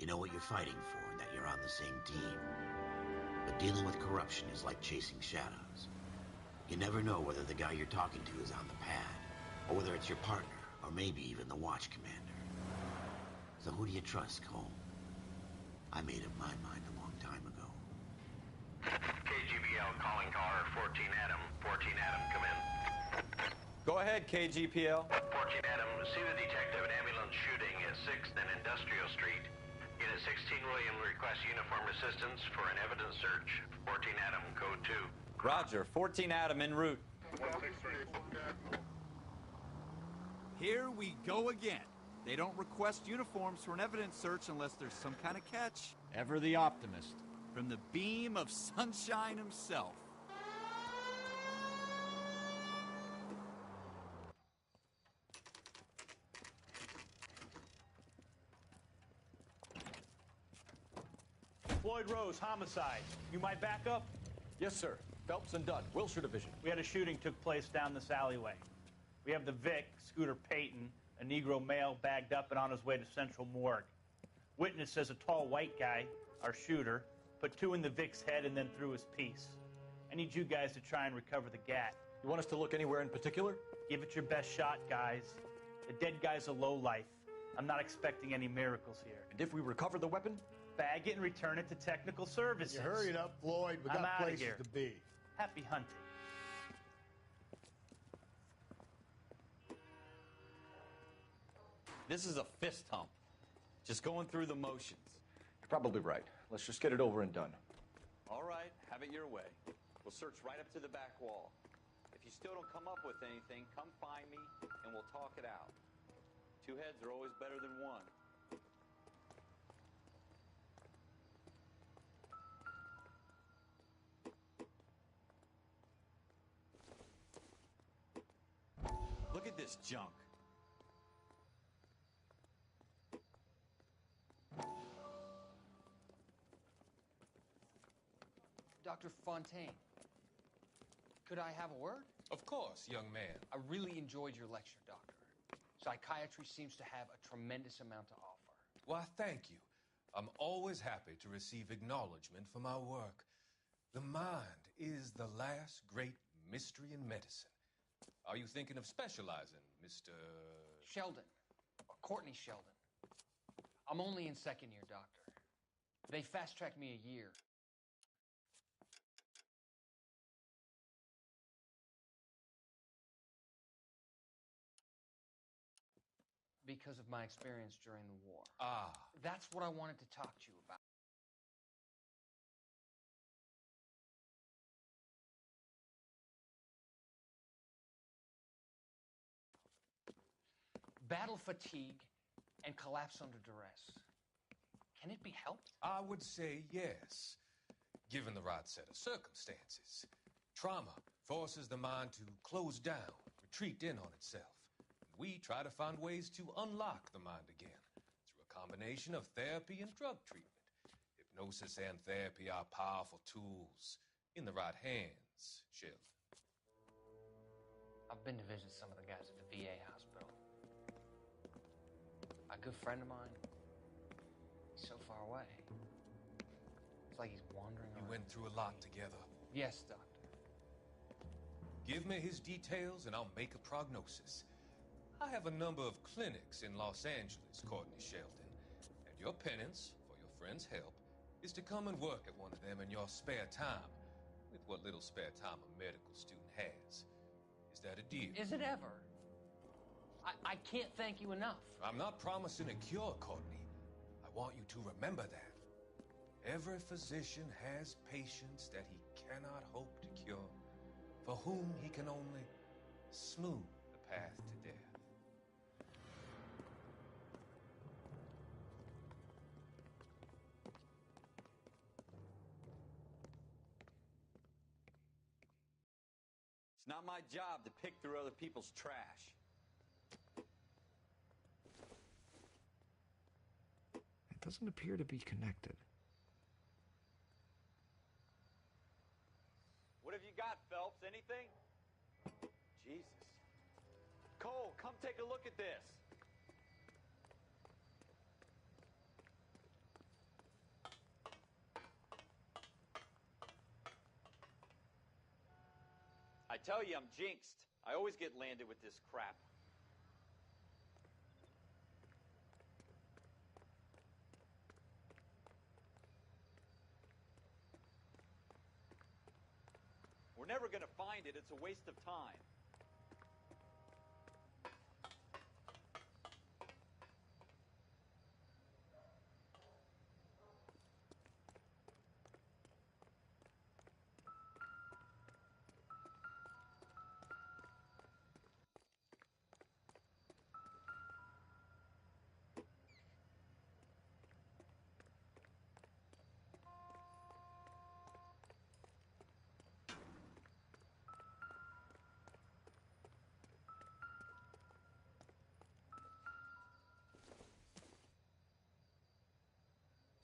You know what you're fighting for and that you're on the same team. But dealing with corruption is like chasing shadows. You never know whether the guy you're talking to is on the pad, or whether it's your partner, or maybe even the watch commander. So who do you trust, Cole? I made up my mind a long time ago. KGBL calling caller 14 Adam. 14 Adam, come in. Go ahead, KGPL. 14 Adam, see the detective at ambulance shooting at 6th and Industrial Street. Unit 16 William requests uniformed assistance for an evidence search. 14 Adam, code 2. Roger, 14 Adam en route. Here we go again. They don't request uniforms for an evidence search unless there's some kind of catch. Ever the optimist. From the beam of sunshine himself. Floyd Rose, homicide. You might back up? Yes, sir. Phelps and Dunn, Wilshire Division. We had a shooting took place down this alleyway. We have the Vic, Scooter Payton, a Negro male bagged up and on his way to Central Morgue. Witness says a tall white guy, our shooter, put 2 in the Vic's head and then threw his piece. I need you guys to try and recover the gat. You want us to look anywhere in particular? Give it your best shot, guys. The dead guy's a lowlife. I'm not expecting any miracles here. And if we recover the weapon? Bag it and return it to technical services. You hurry it up, Floyd. We got places here. to be. Happy hunting. This is a fist hump. Just going through the motions. You're probably right. Let's just get it over and done. All right, have it your way. We'll search right up to the back wall. If you still don't come up with anything, come find me and we'll talk it out. 2 heads are always better than 1. Look at this junk. Dr. Fontaine, could I have a word? Of course, young man. I really enjoyed your lecture, Doctor. Psychiatry seems to have a tremendous amount to offer. Why, thank you. I'm always happy to receive acknowledgement for my work. The mind is the last great mystery in medicine. Are you thinking of specializing, Mr. Sheldon, or Courtney Sheldon. I'm only in 2nd year, Doctor. They fast-tracked me a year. Because of my experience during the war. Ah. That's what I wanted to talk to you about. Battle fatigue and collapse under duress. Can it be helped? I would say yes, given the right set of circumstances. Trauma forces the mind to close down, retreat in on itself. We try to find ways to unlock the mind again through a combination of therapy and drug treatment. Hypnosis and therapy are powerful tools in the right hands, Sheldon. I've been to visit some of the guys at the VA hospital. A good friend of mine, he's so far away. It's like he's wandering around. You went through a lot together. Yes, Doctor. Give me his details and I'll make a prognosis. I have a number of clinics in Los Angeles, Courtney Sheldon, and your penance, for your friend's help, is to come and work at one of them in your spare time, with what little spare time a medical student has. Is that a deal? Is it ever? I can't thank you enough. I'm not promising a cure, Courtney. I want you to remember that. Every physician has patients that he cannot hope to cure, for whom he can only smooth the path to death. It's not my job to pick through other people's trash. It doesn't appear to be connected. What have you got, Phelps? Anything? Jesus. Cole, come take a look at this. tell you, I'm jinxed. I always get landed with this crap. We're never going to find it. It's a waste of time.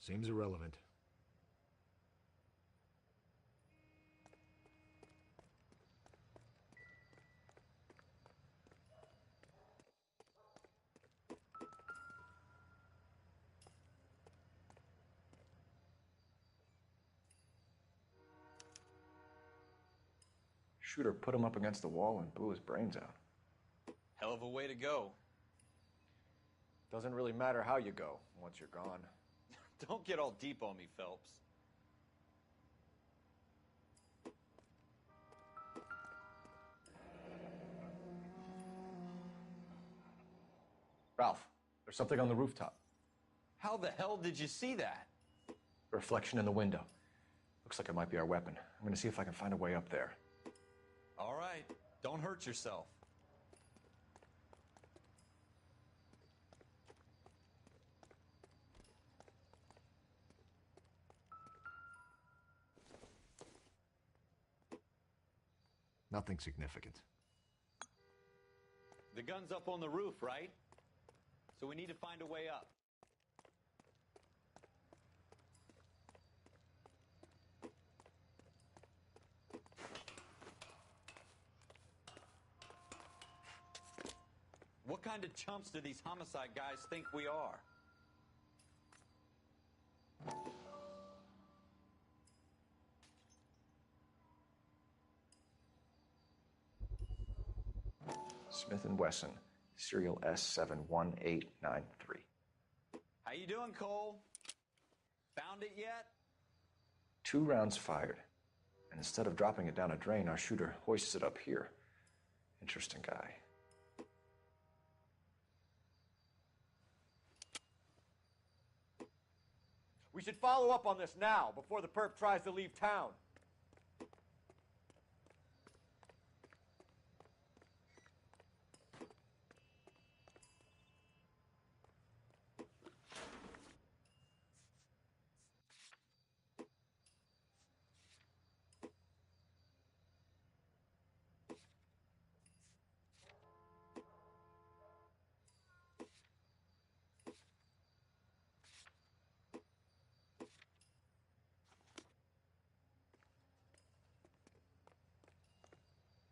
Seems irrelevant. Shooter put him up against the wall and blew his brains out. Hell of a way to go. Doesn't really matter how you go once you're gone. Don't get all deep on me, Phelps. Ralph, there's something on the rooftop. How the hell did you see that? A reflection in the window. Looks like it might be our weapon. I'm gonna see if I can find a way up there. All right. Don't hurt yourself. Nothing significant. The gun's up on the roof, right? So we need to find a way up. What kind of chumps do these homicide guys think we are? Smith & Wesson, serial S71893. How you doing, Cole? Found it yet? 2 rounds fired. And instead of dropping it down a drain, our shooter hoists it up here. Interesting guy. We should follow up on this now, before the perp tries to leave town.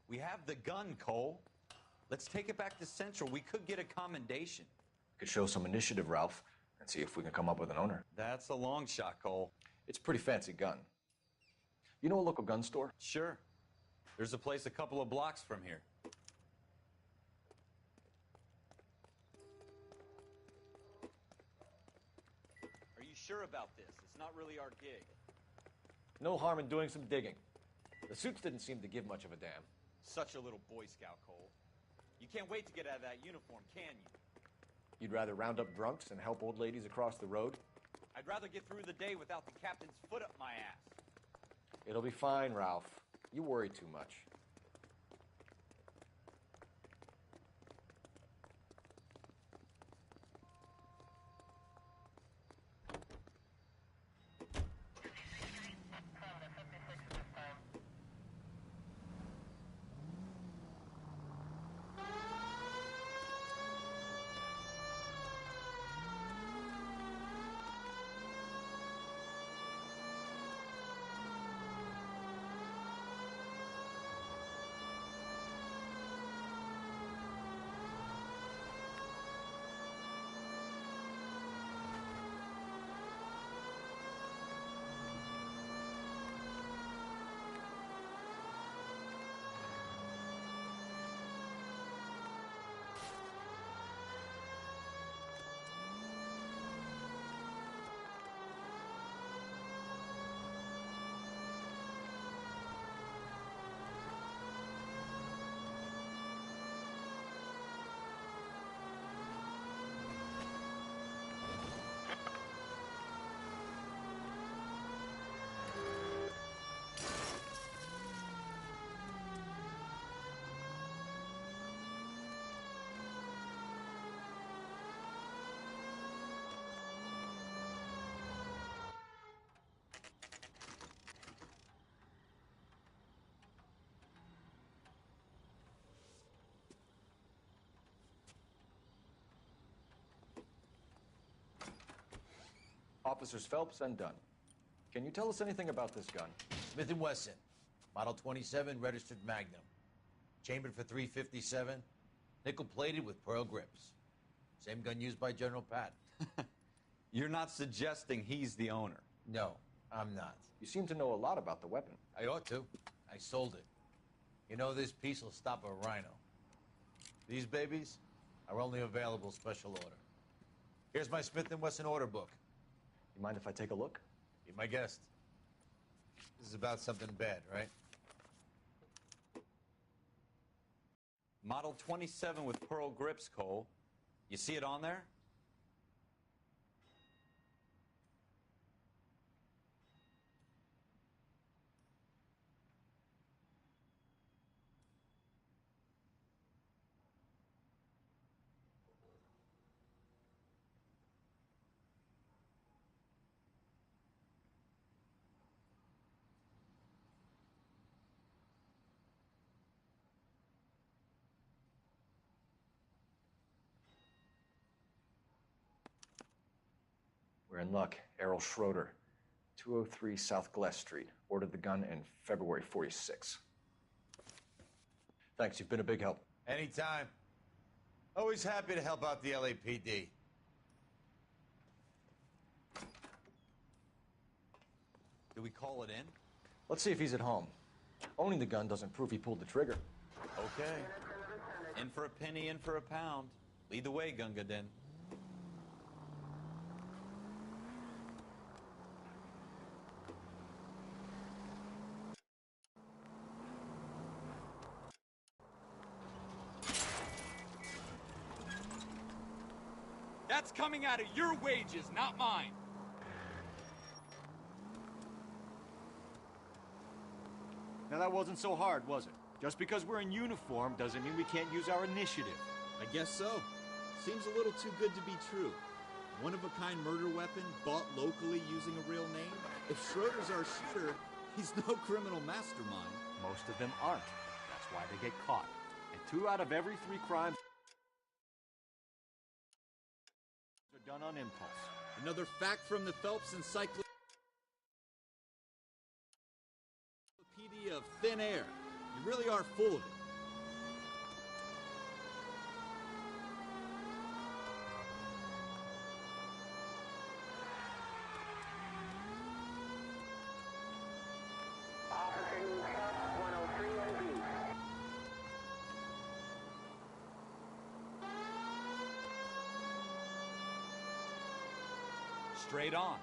We have the gun, Cole. Let's take it back to Central. We could get a commendation. Could show some initiative, Ralph, and see if we can come up with an owner. That's a long shot, Cole. It's a pretty fancy gun. You know a local gun store? Sure. There's a place a couple of blocks from here. Are you sure about this? It's not really our gig. No harm in doing some digging. The suits didn't seem to give much of a damn. Such a little Boy Scout, Cole. You can't wait to get out of that uniform, can you? You'd rather round up drunks and help old ladies across the road? I'd rather get through the day without the captain's foot up my ass. It'll be fine, Ralph. You worry too much. Officers Phelps and Dunn. Can you tell us anything about this gun? Smith & Wesson, Model 27, registered Magnum. Chambered for .357, nickel-plated with pearl grips. Same gun used by General Patton. You're not suggesting he's the owner? No, I'm not. You seem to know a lot about the weapon. I ought to. I sold it. You know, this piece will stop a rhino. These babies are only available special order. Here's my Smith & Wesson order book. You mind if I take a look? Be my guest. This is about something bad, right? Model 27 with pearl grips, Cole. You see it on there? We're in luck. Errol Schroeder, 203 South Glass Street. Ordered the gun in February '46. Thanks, you've been a big help. Anytime. Always happy to help out the LAPD. Do we call it in? Let's see if he's at home. Owning the gun doesn't prove he pulled the trigger. Okay. In for a penny, in for a pound. Lead the way, Gunga Din. That's coming out of your wages, not mine. Now that wasn't so hard, was it? Just because we're in uniform doesn't mean we can't use our initiative. I guess so. Seems a little too good to be true. One-of-a-kind murder weapon bought locally using a real name? If Schroeder's our shooter, he's no criminal mastermind. Most of them aren't. That's why they get caught. And 2 out of every 3 crimes are done on impulse. Another fact from the Phelps Encyclopedia of Thin Air. You really are full of it. Straight on.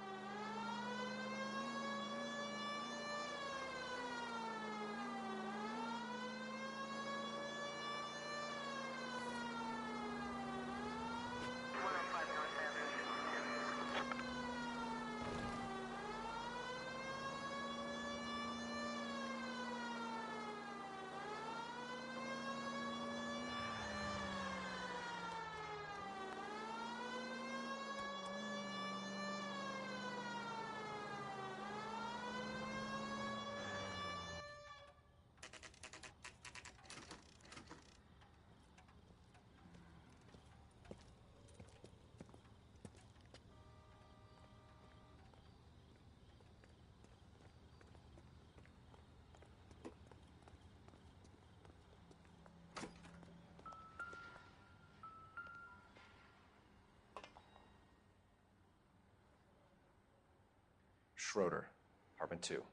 Schroeder, apartment 2.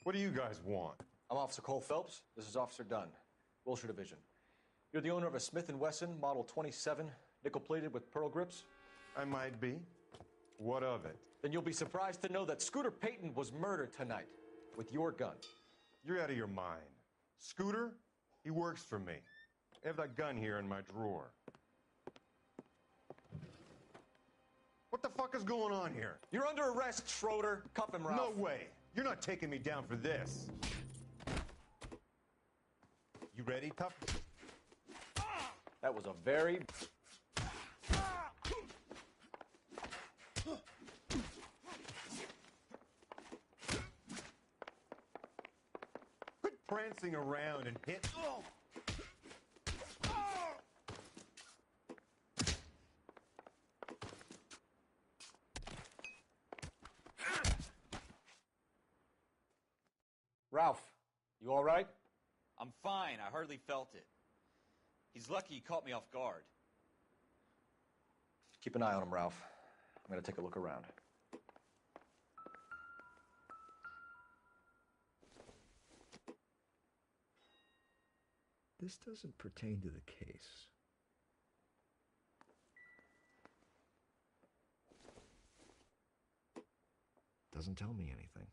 What do you guys want? I'm Officer Cole Phelps. This is Officer Dunn, Wilshire Division. You're the owner of a Smith & Wesson Model 27, nickel-plated with pearl grips? I might be. What of it? Then you'll be surprised to know that Scooter Payton was murdered tonight with your gun. You're out of your mind. Scooter? He works for me. I have that gun here in my drawer. What the fuck is going on here? You're under arrest, Schroeder. Cuff him, Ralph. No way. You're not taking me down for this. You ready, tough? That was a very... prancing around and hit. Oh! Ralph, you all right? I'm fine. I hardly felt it. He's lucky he caught me off guard. Keep an eye on him, Ralph. I'm going to take a look around. This doesn't pertain to the case. Doesn't tell me anything.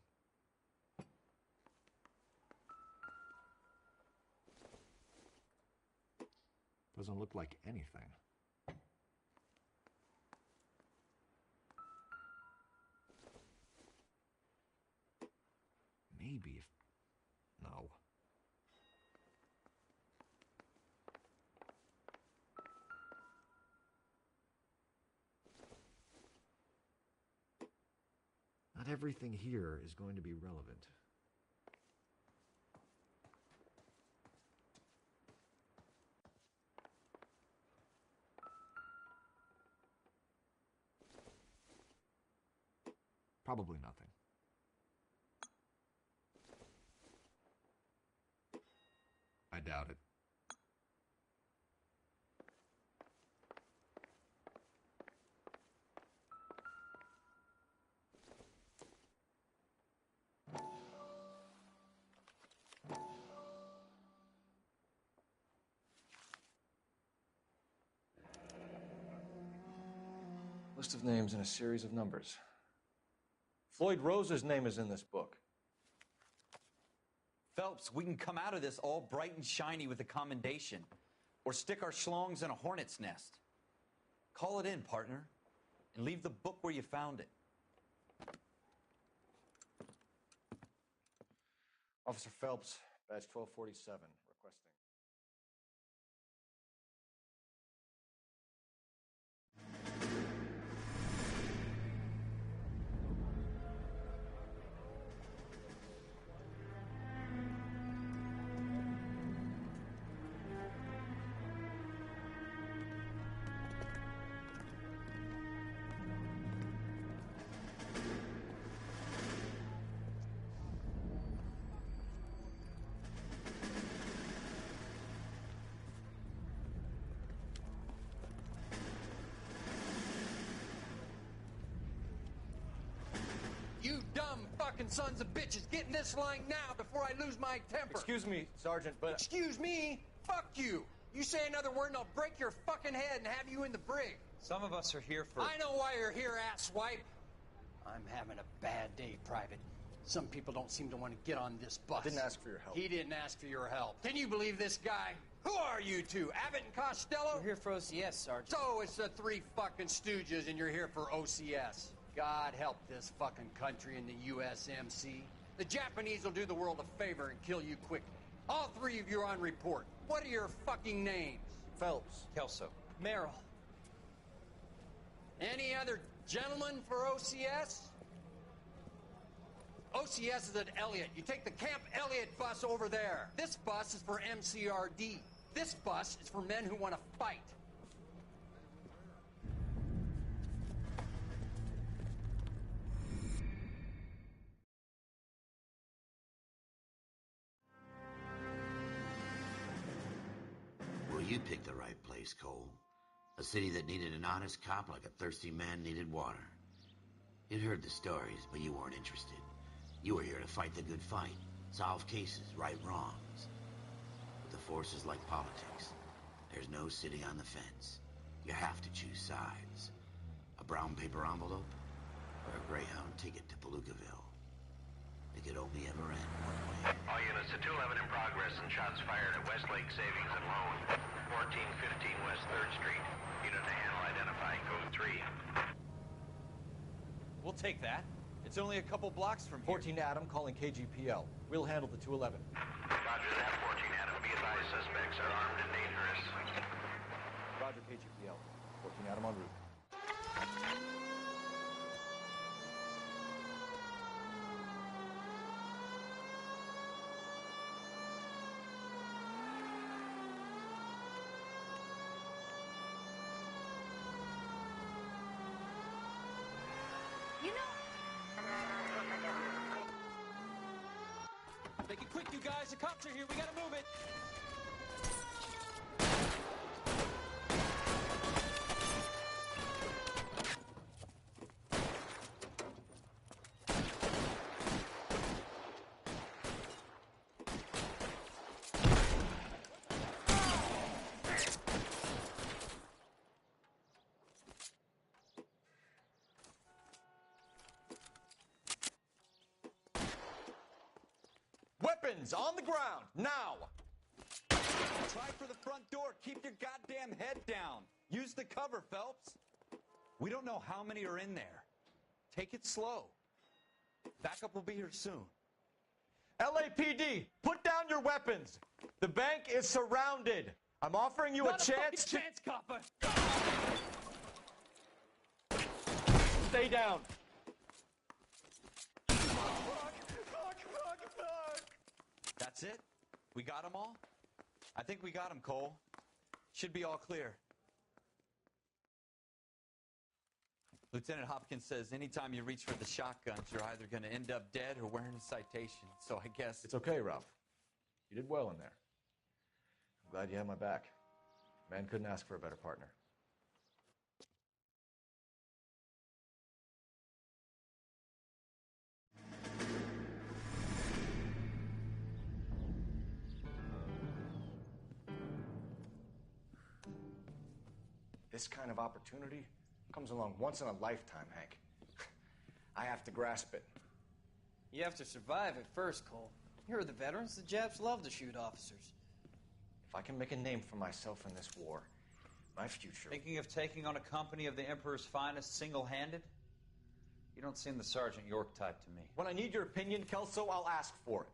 Doesn't look like anything. Maybe if... No. Not everything here is going to be relevant. Probably nothing. I doubt it. List of names and a series of numbers. Floyd Rose's name is in this book. Phelps, we can come out of this all bright and shiny with a commendation. Or stick our schlongs in a hornet's nest. Call it in, partner. And leave the book where you found it. Officer Phelps, badge 1247, requesting. You dumb fucking sons of bitches, get in this line now before I lose my temper. Excuse me, Sergeant, but... Excuse me? Fuck you. You say another word and I'll break your fucking head and have you in the brig. Some of us are here for... I know why you're here, asswipe. I'm having a bad day, Private. Some people don't seem to want to get on this bus. I didn't ask for your help. He didn't ask for your help. Can you believe this guy? Who are you two? Abbott and Costello? We're here for OCS, Sergeant. So it's the three fucking stooges and you're here for OCS. God help this fucking country and the USMC. The Japanese will do the world a favor and kill you quickly. All three of you are on report. What are your fucking names? Phelps. Kelso. Merrill. Any other gentlemen for OCS? OCS is at Elliott. You take the Camp Elliott bus over there. This bus is for MCRD. This bus is for men who want to fight. Well, you picked the right place, Cole. A city that needed an honest cop like a thirsty man needed water. You'd heard the stories, but you weren't interested. You were here to fight the good fight, solve cases, right wrongs. But the force is like politics. There's no sitting on the fence. You have to choose sides. A brown paper envelope or a Greyhound ticket to Palookaville. It could only ever end one way. All units to 211 in progress and shots fired at Westlake Savings and Loan, 1415 West 3rd Street. Unit to handle identifying code 3. We'll take that. It's only a couple blocks from here. 14 Adam calling KGPL. We'll handle the 211. Roger that, 14 Adam. Be advised, suspects are armed and dangerous. Roger, KGPL. 14 Adam en route. Make it quick, you guys. The cops are here. We gotta move it. Weapons on the ground, now! Try for the front door. Keep your goddamn head down. Use the cover, Phelps. We don't know how many are in there. Take it slow. Backup will be here soon. LAPD, put down your weapons. The bank is surrounded. I'm offering you Not a chance to... chance, copper. Stay down. That's it? We got them all? I think we got them, Cole. Should be all clear. Lieutenant Hopkins says anytime you reach for the shotguns, you're either going to end up dead or wearing a citation. So I guess... It's okay, Ralph. You did well in there. I'm glad you had my back. Man couldn't ask for a better partner. This kind of opportunity comes along once in a lifetime, Hank. I have to grasp it. You have to survive at first, Cole. Here are the veterans. The Japs love to shoot officers. If I can make a name for myself in this war, my future... Thinking of taking on a company of the Emperor's finest single-handed? You don't seem the Sergeant York type to me. When I need your opinion, Kelso, I'll ask for it.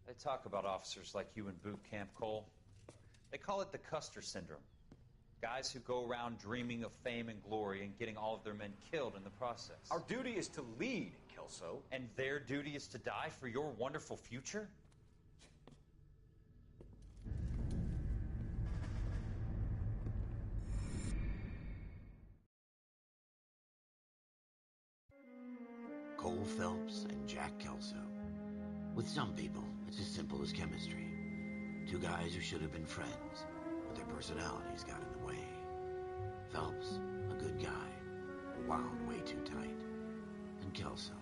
They talk about officers like you in boot camp, Cole. They call it the Custer syndrome. Guys who go around dreaming of fame and glory and getting all of their men killed in the process. Our duty is to lead, Kelso. And their duty is to die for your wonderful future? Cole Phelps and Jack Kelso. With some people, it's as simple as chemistry. Two guys who should have been friends, but their personalities got in the way. Phelps, a good guy, wound way too tight. And Kelso,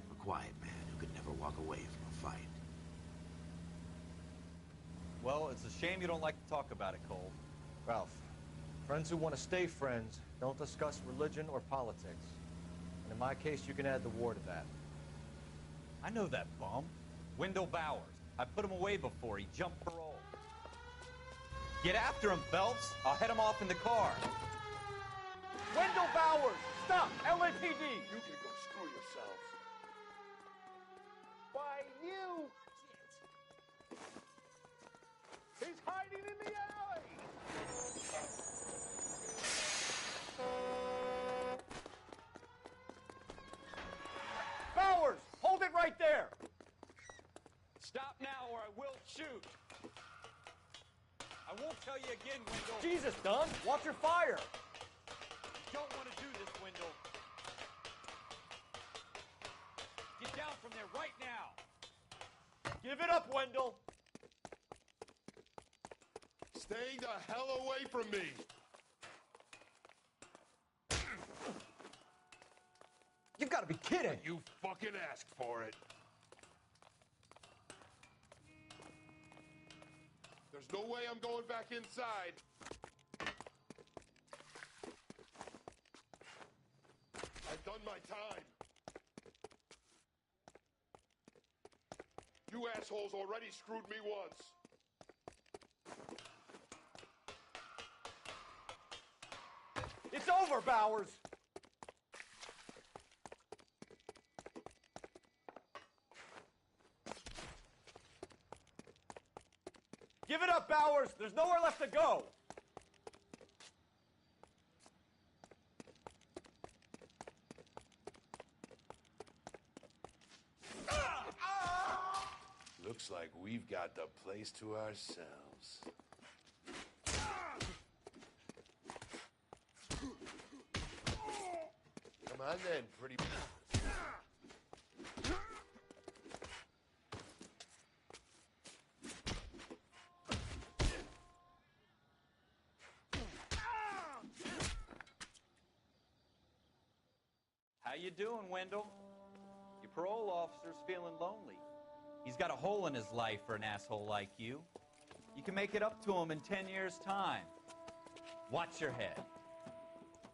a quiet man who could never walk away from a fight. Well, it's a shame you don't like to talk about it, Cole. Ralph, friends who want to stay friends don't discuss religion or politics. And in my case, you can add the war to that. I know that bum. Wendell Bowers. I put him away before. He jumped parole. Get after him, Phelps. I'll head him off in the car. Wendell Bowers! Stop! LAPD! You can go screw yourselves. Why, you... He's hiding in the alley! Bowers! Hold it right there! Stop now or I will shoot. I won't tell you again, Wendell. Jesus, Dunn! Watch your fire! You don't want to do this, Wendell. Get down from there right now. Give it up, Wendell! Stay the hell away from me! You've got to be kidding! You fucking asked for it. There's no way I'm going back inside. I've done my time. You assholes already screwed me once. It's over, Bowers! Give it up, Bowers! There's nowhere left to go! Looks like we've got the place to ourselves. Come on then, pretty... How you doing, Wendell? Your parole officer's feeling lonely. He's got a hole in his life for an asshole like you. You can make it up to him in 10 years' time. Watch your head.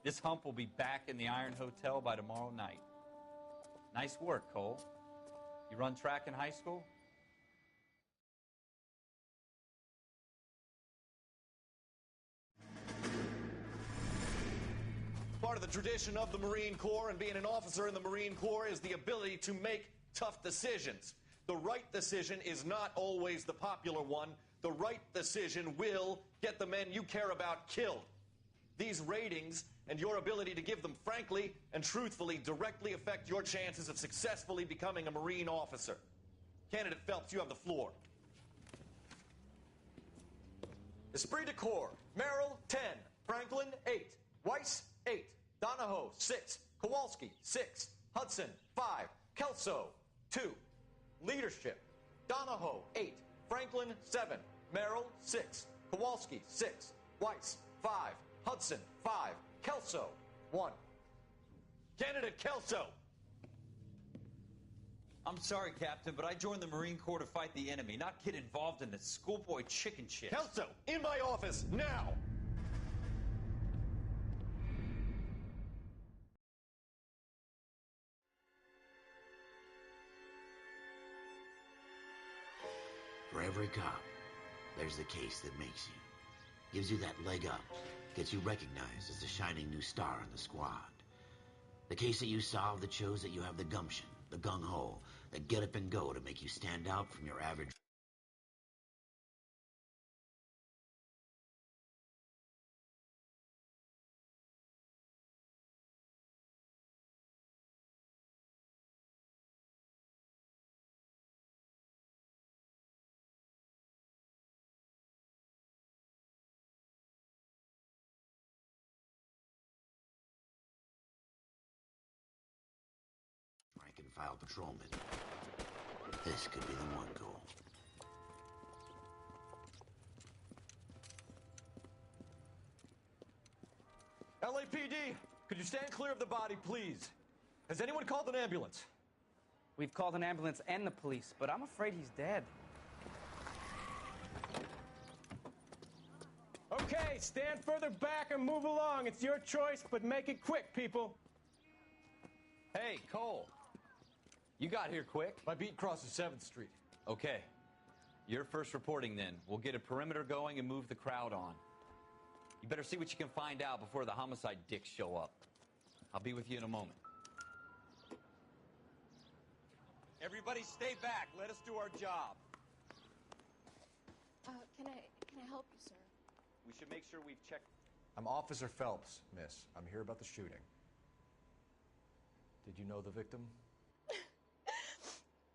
This hump will be back in the Iron Hotel by tomorrow night. Nice work, Cole. You run track in high school? Part of the tradition of the Marine Corps and being an officer in the Marine Corps is the ability to make tough decisions. The right decision is not always the popular one. The right decision will get the men you care about killed. These ratings and your ability to give them frankly and truthfully directly affect your chances of successfully becoming a Marine officer. Candidate Phelps, you have the floor. Esprit de Corps, Merrill, 10. Franklin, 8. Weiss, 8. Donahoe, 6. Kowalski, 6. Hudson, 5. Kelso, 2. Leadership, Donahoe, 8. Franklin, 7. Merrill, 6. Kowalski, 6. Weiss, 5. Hudson, 5. Kelso, 1. Candidate Kelso. I'm sorry, Captain, but I joined the Marine Corps to fight the enemy, not get involved in this schoolboy chicken shit. Kelso, in my office, now! For every cop, there's the case that makes you. Gives you that leg up. Gets you recognized as the shining new star in the squad. The case that you solve that shows that you have the gumption, the gung-ho, the get up and go to make you stand out from your average... rank and file patrolman. This could be the one, Cole. LAPD, could you stand clear of the body, please? Has anyone called an ambulance? We've called an ambulance and the police, but I'm afraid he's dead. Okay, stand further back and move along. It's your choice, but make it quick, people. Hey, Cole. You got here quick. My beat crosses 7th Street. Okay. You're first reporting then. We'll get a perimeter going and move the crowd on. You better see what you can find out before the homicide dicks show up. I'll be with you in a moment. Everybody stay back. Let us do our job. Can I help you, sir? We should make sure we've checked... I'm Officer Phelps, miss. I'm here about the shooting. Did you know the victim?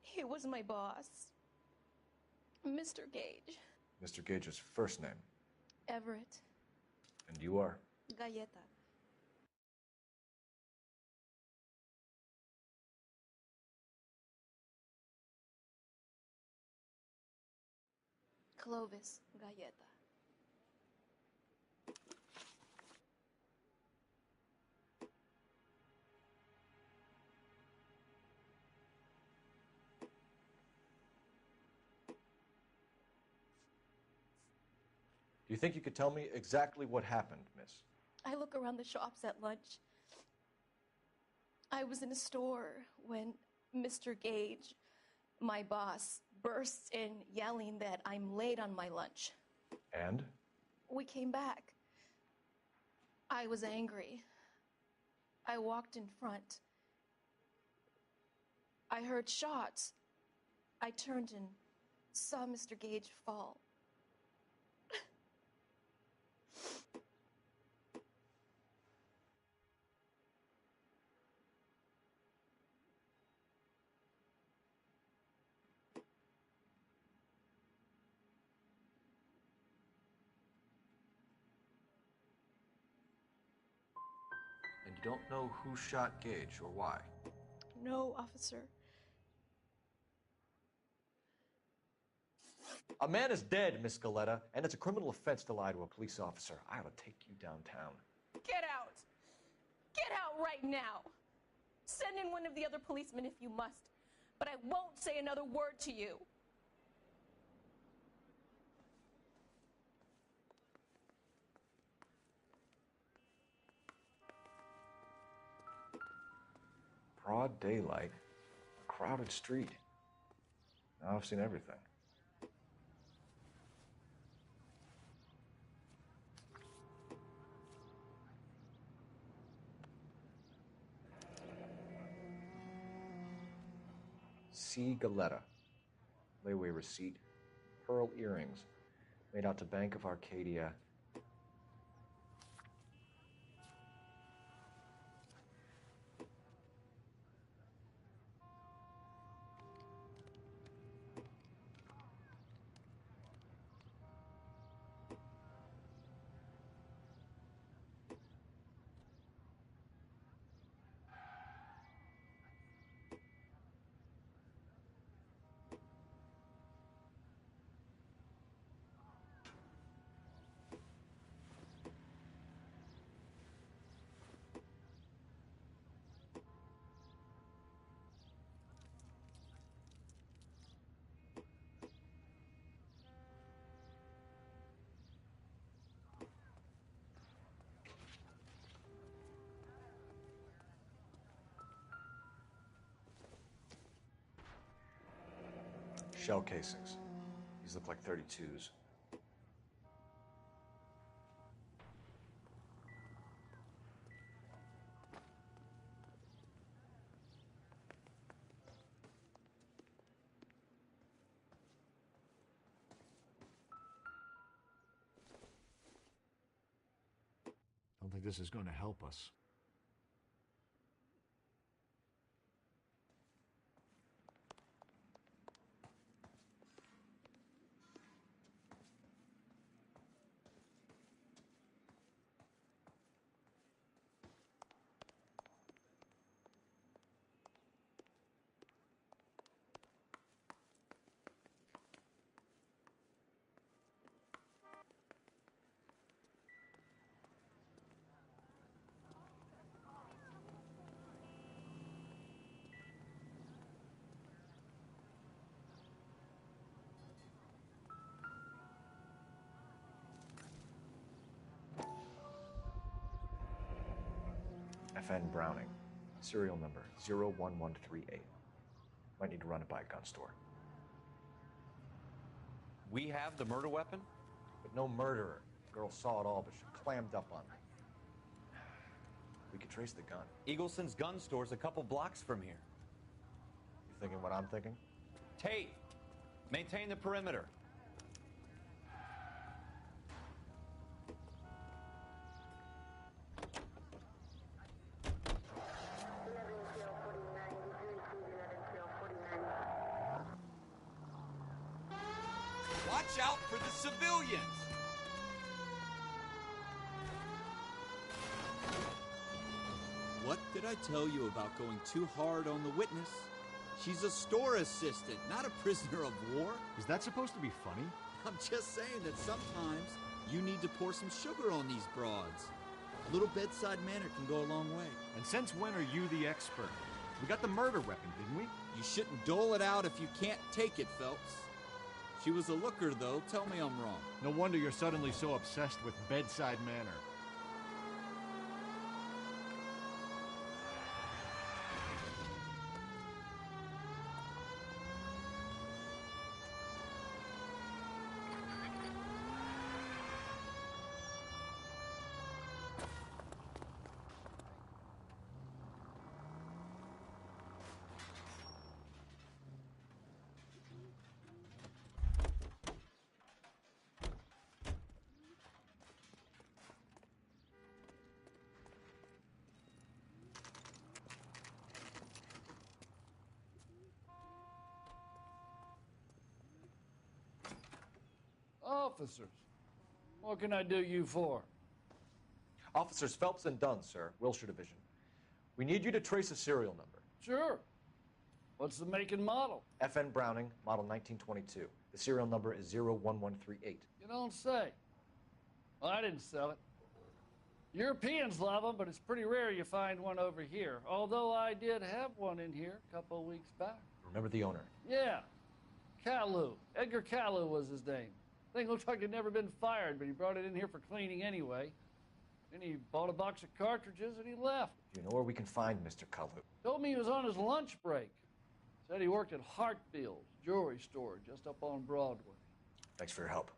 He was my boss, Mr. Gage. Mr. Gage's first name. Everett. And you are? Galleta. Clovis Galleta. Do you think you could tell me exactly what happened, miss? I look around the shops at lunch. I was in a store when Mr. Gage, my boss, bursts in yelling that I'm late on my lunch. And? We came back. I was angry. I walked in front. I heard shots. I turned and saw Mr. Gage fall. And you don't know who shot Gage or why? No, officer. A man is dead, Miss Galleta, and it's a criminal offense to lie to a police officer. I ought to take you downtown. Get out! Get out right now! Send in one of the other policemen if you must, but I won't say another word to you. Broad daylight, a crowded street. Now I've seen everything. C. Galetta. Layaway receipt. Pearl earrings. Made out to Bank of Arcadia. Shell casings. These look like 32s. Don't think this is going to help us. FN Browning. Serial number 01138. Might need to run it by a gun store. We have the murder weapon? But no murderer. The girl saw it all, but she clammed up on me. We could trace the gun. Eagleson's gun store's a couple blocks from here. You thinking what I'm thinking? Tate, maintain the perimeter. Watch out for the civilians! What did I tell you about going too hard on the witness? She's a store assistant, not a prisoner of war. Is that supposed to be funny? I'm just saying that sometimes you need to pour some sugar on these broads. A little bedside manner can go a long way. And since when are you the expert? We got the murder weapon, didn't we? You shouldn't dole it out if you can't take it, Phelps. She was a looker, though. Tell me I'm wrong. No wonder you're suddenly so obsessed with bedside manner. Officers, what can I do you for? Officers Phelps and Dunn, sir, Wilshire Division. We need you to trace a serial number. Sure. What's the make and model? FN Browning, model 1922. The serial number is 01138. You don't say. Well, I didn't sell it. Europeans love them, but it's pretty rare you find one over here. Although I did have one in here a couple of weeks back. Remember the owner? Yeah, Kalu. Edgar Kalu was his name. Thing looked like he'd never been fired, but he brought it in here for cleaning anyway. Then he bought a box of cartridges and he left. Do you know where we can find Mr. Kalu? Told me he was on his lunch break. Said he worked at Hartfield's jewelry store just up on Broadway. Thanks for your help.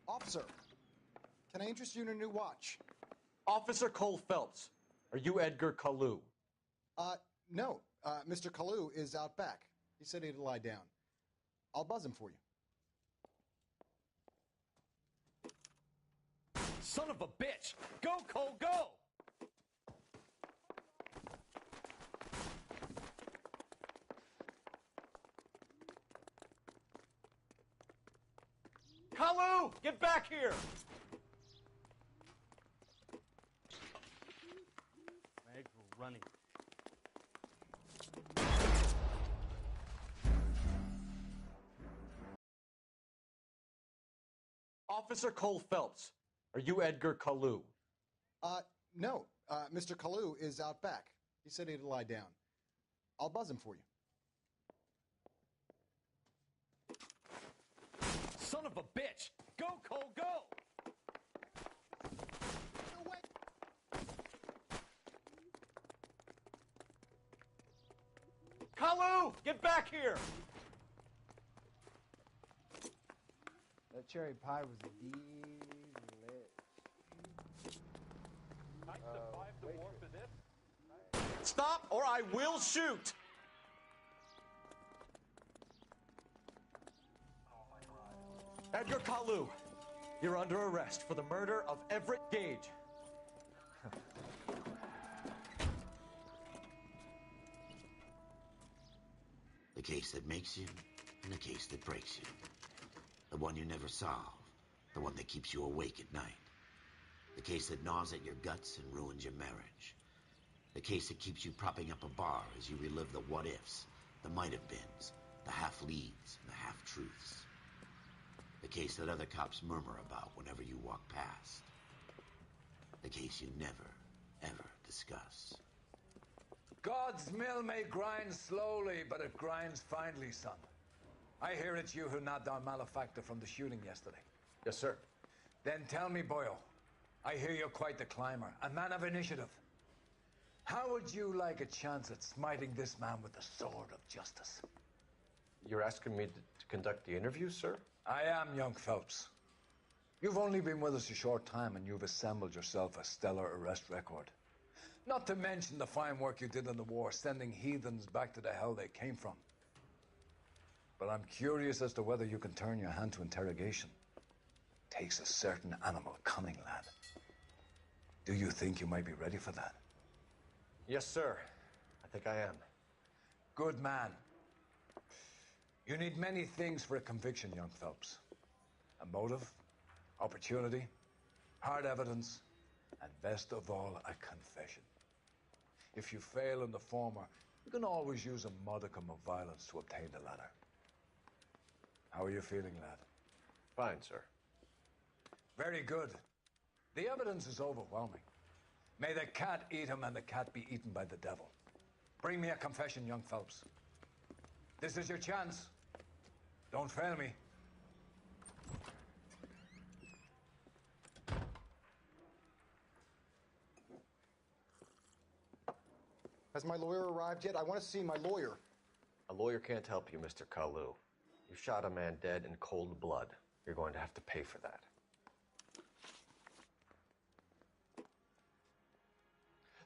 Officer, can I interest you in a new watch? Officer Cole Phelps, are you Edgar Kalu? No. Mr. Kalu is out back. He said he'd lie down. I'll buzz him for you. Son of a bitch! Go, Cole, go! Kalu, get back here! Mag running. Officer Cole Phelps, are you Edgar Kalu? No. Mr. Kalu is out back. He said he'd lie down. I'll buzz him for you. Son of a bitch! Go, Cole, go! No way! Kalu, get back here! That cherry pie was delish. Stop or I will shoot! Edgar Kalu, you're under arrest for the murder of Everett Gage. The case that makes you and the case that breaks you. The one you never solve. The one that keeps you awake at night. The case that gnaws at your guts and ruins your marriage. The case that keeps you propping up a bar as you relive the what-ifs, the might-have-beens, the half-leads, and the half-truths. The case that other cops murmur about whenever you walk past. The case you never, ever discuss. God's mill may grind slowly, but it grinds finely, son. I hear it's you who nabbed our malefactor from the shooting yesterday. Yes, sir. Then tell me, Boyle, I hear you're quite the climber, a man of initiative. How would you like a chance at smiting this man with the sword of justice? You're asking me to conduct the interview, sir? I am, young Phelps. You've only been with us a short time and you've assembled yourself a stellar arrest record. Not to mention the fine work you did in the war, sending heathens back to the hell they came from. But I'm curious as to whether you can turn your hand to interrogation. Takes a certain animal cunning, lad. Do you think you might be ready for that? Yes, sir. I think I am. Good man. You need many things for a conviction, young Phelps. A motive, opportunity, hard evidence, and best of all, a confession. If you fail in the former, you can always use a modicum of violence to obtain the latter. How are you feeling, lad? Fine, sir. Very good. The evidence is overwhelming. May the cat eat him and the cat be eaten by the devil. Bring me a confession, young Phelps. This is your chance. Don't fail me. Has my lawyer arrived yet? I want to see my lawyer. A lawyer can't help you, Mr. Kalu. You shot a man dead in cold blood. You're going to have to pay for that.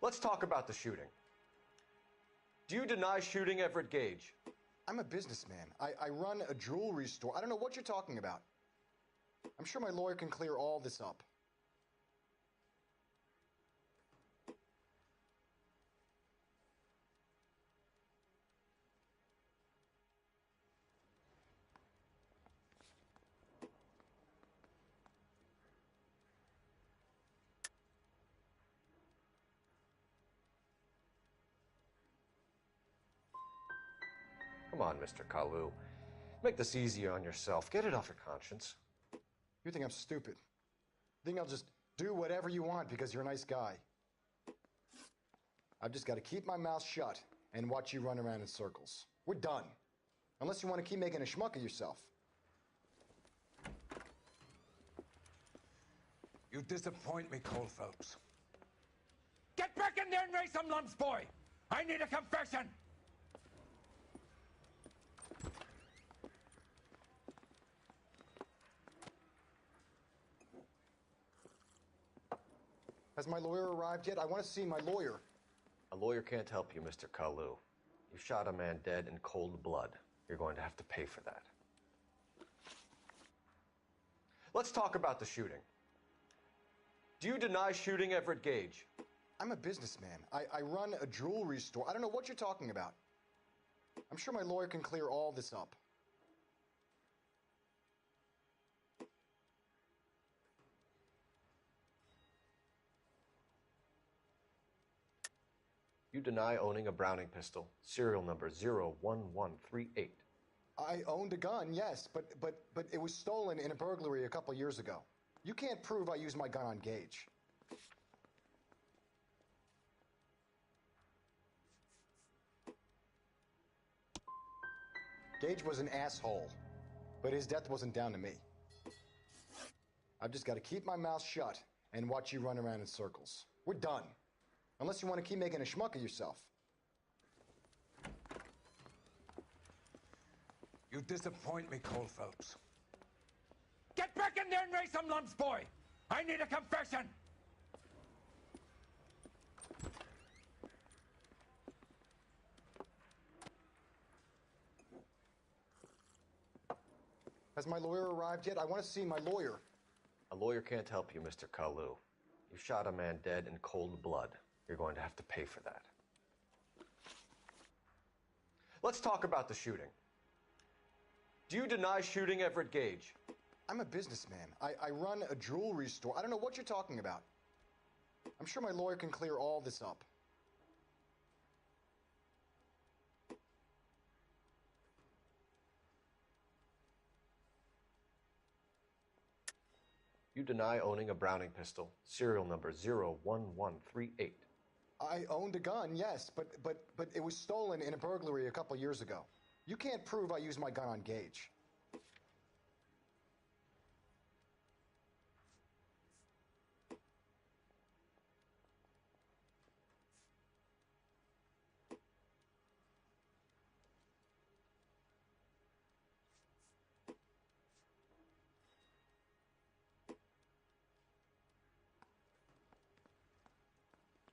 Let's talk about the shooting. Do you deny shooting Everett Gage? I'm a businessman. I run a jewelry store. I don't know what you're talking about. I'm sure my lawyer can clear all this up. Come on, Mr. Kalu. Make this easier on yourself. Get it off your conscience. You think I'm stupid? You think I'll just do whatever you want because you're a nice guy? I've just got to keep my mouth shut and watch you run around in circles. We're done. Unless you want to keep making a schmuck of yourself. You disappoint me, Cole Phelps. Get back in there and raise some lumps, boy! I need a confession! Has my lawyer arrived yet? I want to see my lawyer. A lawyer can't help you, Mr. Kalu. You shot a man dead in cold blood. You're going to have to pay for that. Let's talk about the shooting. Do you deny shooting Everett Gage? I'm a businessman. I run a jewelry store. I don't know what you're talking about. I'm sure my lawyer can clear all this up. You deny owning a Browning pistol, serial number 01138. I owned a gun, yes, but it was stolen in a burglary a couple years ago. You can't prove I used my gun on Gage. Gage was an asshole, but his death wasn't down to me. I've just got to keep my mouth shut and watch you run around in circles. We're done. Unless you want to keep making a schmuck of yourself. You disappoint me, Cole Phelps. Get back in there and raise some lumps, boy! I need a confession! Has my lawyer arrived yet? I want to see my lawyer. A lawyer can't help you, Mr. Kalu. You shot a man dead in cold blood. You're going to have to pay for that. Let's talk about the shooting. Do you deny shooting Everett Gage? I'm a businessman. I run a jewelry store. I don't know what you're talking about. I'm sure my lawyer can clear all this up. You deny owning a Browning pistol, serial number 01138. I owned a gun, yes, but it was stolen in a burglary a couple years ago. You can't prove I used my gun on Gage.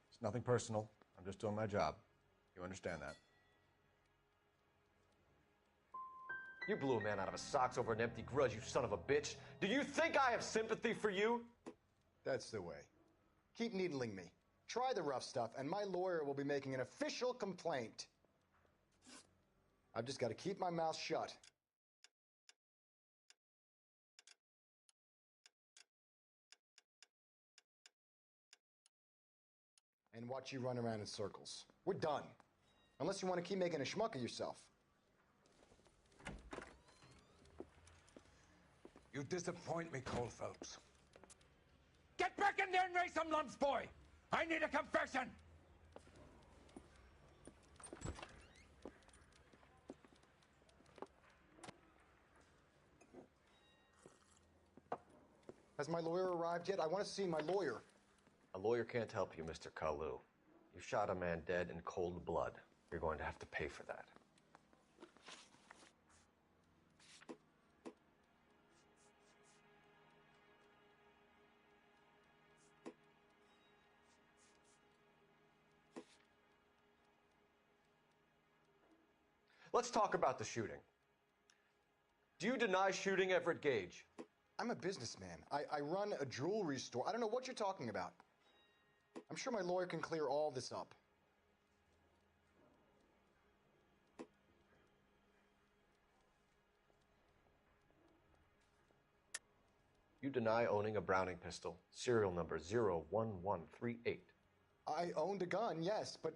It's nothing personal. I'm just doing my job. You understand that? You blew a man out of his socks over an empty grudge, you son of a bitch. Do you think I have sympathy for you? That's the way. Keep needling me. Try the rough stuff, and my lawyer will be making an official complaint. I've just got to keep my mouth shut. And watch you run around in circles. We're done. Unless you want to keep making a schmuck of yourself. You disappoint me, Cole Phelps. Get back in there and raise some lumps, boy! I need a confession! Has my lawyer arrived yet? I want to see my lawyer. A lawyer can't help you, Mr. Kalu. You shot a man dead in cold blood. You're going to have to pay for that. Let's talk about the shooting. Do you deny shooting Everett Gage? I'm a businessman. I run a jewelry store. I don't know what you're talking about. I'm sure my lawyer can clear all this up. You deny owning a Browning pistol, serial number 01138. I owned a gun, yes, but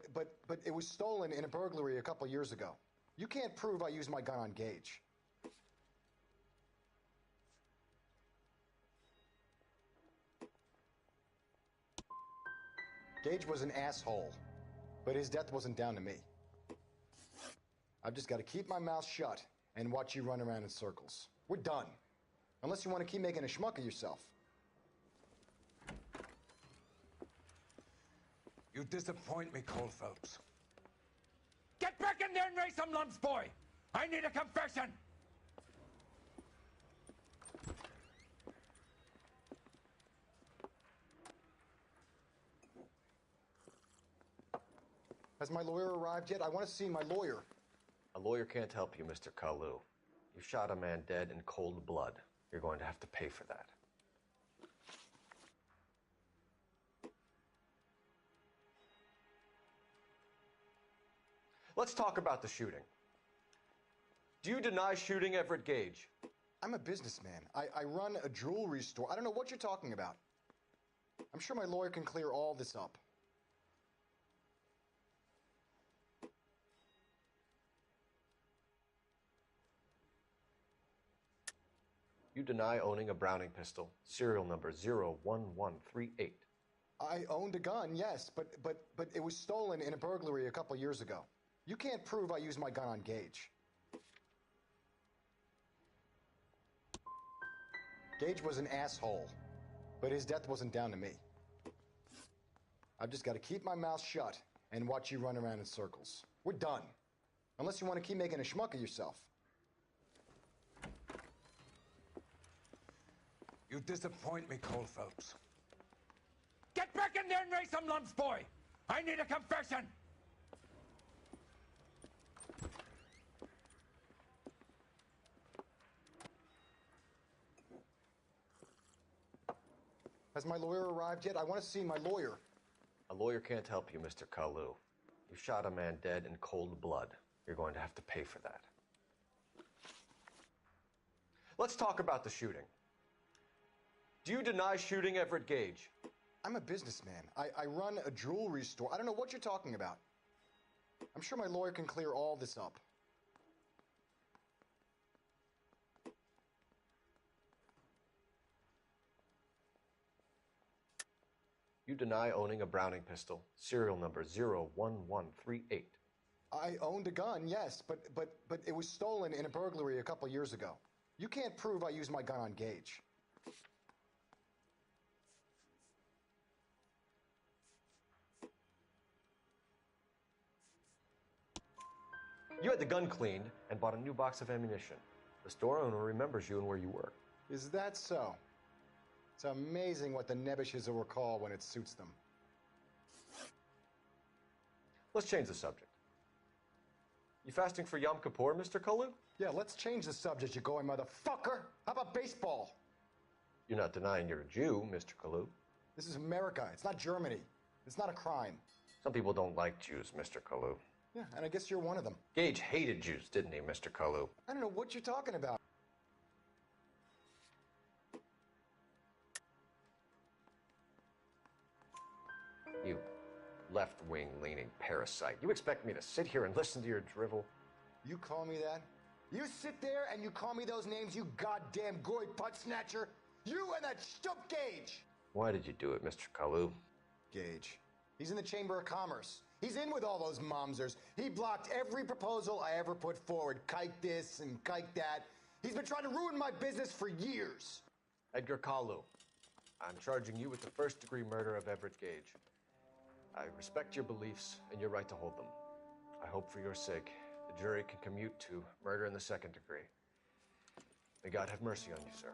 it was stolen in a burglary a couple years ago. You can't prove I used my gun on Gage. Gage was an asshole, but his death wasn't down to me. I've just got to keep my mouth shut and watch you run around in circles. We're done. Unless you want to keep making a schmuck of yourself. You disappoint me, Cole Phelps. Get back in there and raise some lumps, boy! I need a confession! Has my lawyer arrived yet? I want to see my lawyer. A lawyer can't help you, Mr. Kalu. You shot a man dead in cold blood. You're going to have to pay for that. Let's talk about the shooting. Do you deny shooting Everett Gage? I'm a businessman. I run a jewelry store. I don't know what you're talking about. I'm sure my lawyer can clear all this up. You deny owning a Browning pistol, serial number 01138. I owned a gun, yes, but it was stolen in a burglary a couple years ago. You can't prove I used my gun on Gage. Gage was an asshole, but his death wasn't down to me. I've just got to keep my mouth shut and watch you run around in circles. We're done. Unless you want to keep making a schmuck of yourself. You disappoint me, Cole Phelps. Get back in there and raise some lumps, boy! I need a confession! Has my lawyer arrived yet? I want to see my lawyer. A lawyer can't help you, Mr. Kalu. You shot a man dead in cold blood. You're going to have to pay for that. Let's talk about the shooting. Do you deny shooting Everett Gage? I'm a businessman. I run a jewelry store. I don't know what you're talking about. I'm sure my lawyer can clear all this up. You deny owning a Browning pistol, serial number 01138. I owned a gun, yes, but it was stolen in a burglary a couple years ago. You can't prove I used my gun on Gage. You had the gun cleaned and bought a new box of ammunition. The store owner remembers you and where you were. Is that so? It's amazing what the Nebbishes will recall when it suits them. Let's change the subject. You fasting for Yom Kippur, Mr. Kalu? Yeah, let's change the subject, you going motherfucker. How about baseball? You're not denying you're a Jew, Mr. Kalu. This is America. It's not Germany. It's not a crime. Some people don't like Jews, Mr. Kalu. Yeah, and I guess you're one of them. Gage hated Jews, didn't he, Mr. Kalu? I don't know what you're talking about. You left-wing leaning parasite. You expect me to sit here and listen to your drivel? You call me that? You sit there and you call me those names, you goddamn goy butt snatcher? You and that stup Gage! Why did you do it, Mr. Kalu? Gage. He's in the Chamber of Commerce. He's in with all those momsers. He blocked every proposal I ever put forward. Kike this and kike that. He's been trying to ruin my business for years. Edgar Kalu, I'm charging you with the first-degree murder of Everett Gage. I respect your beliefs and your right to hold them. I hope for your sake the jury can commute to murder in the second degree. May God have mercy on you, sir.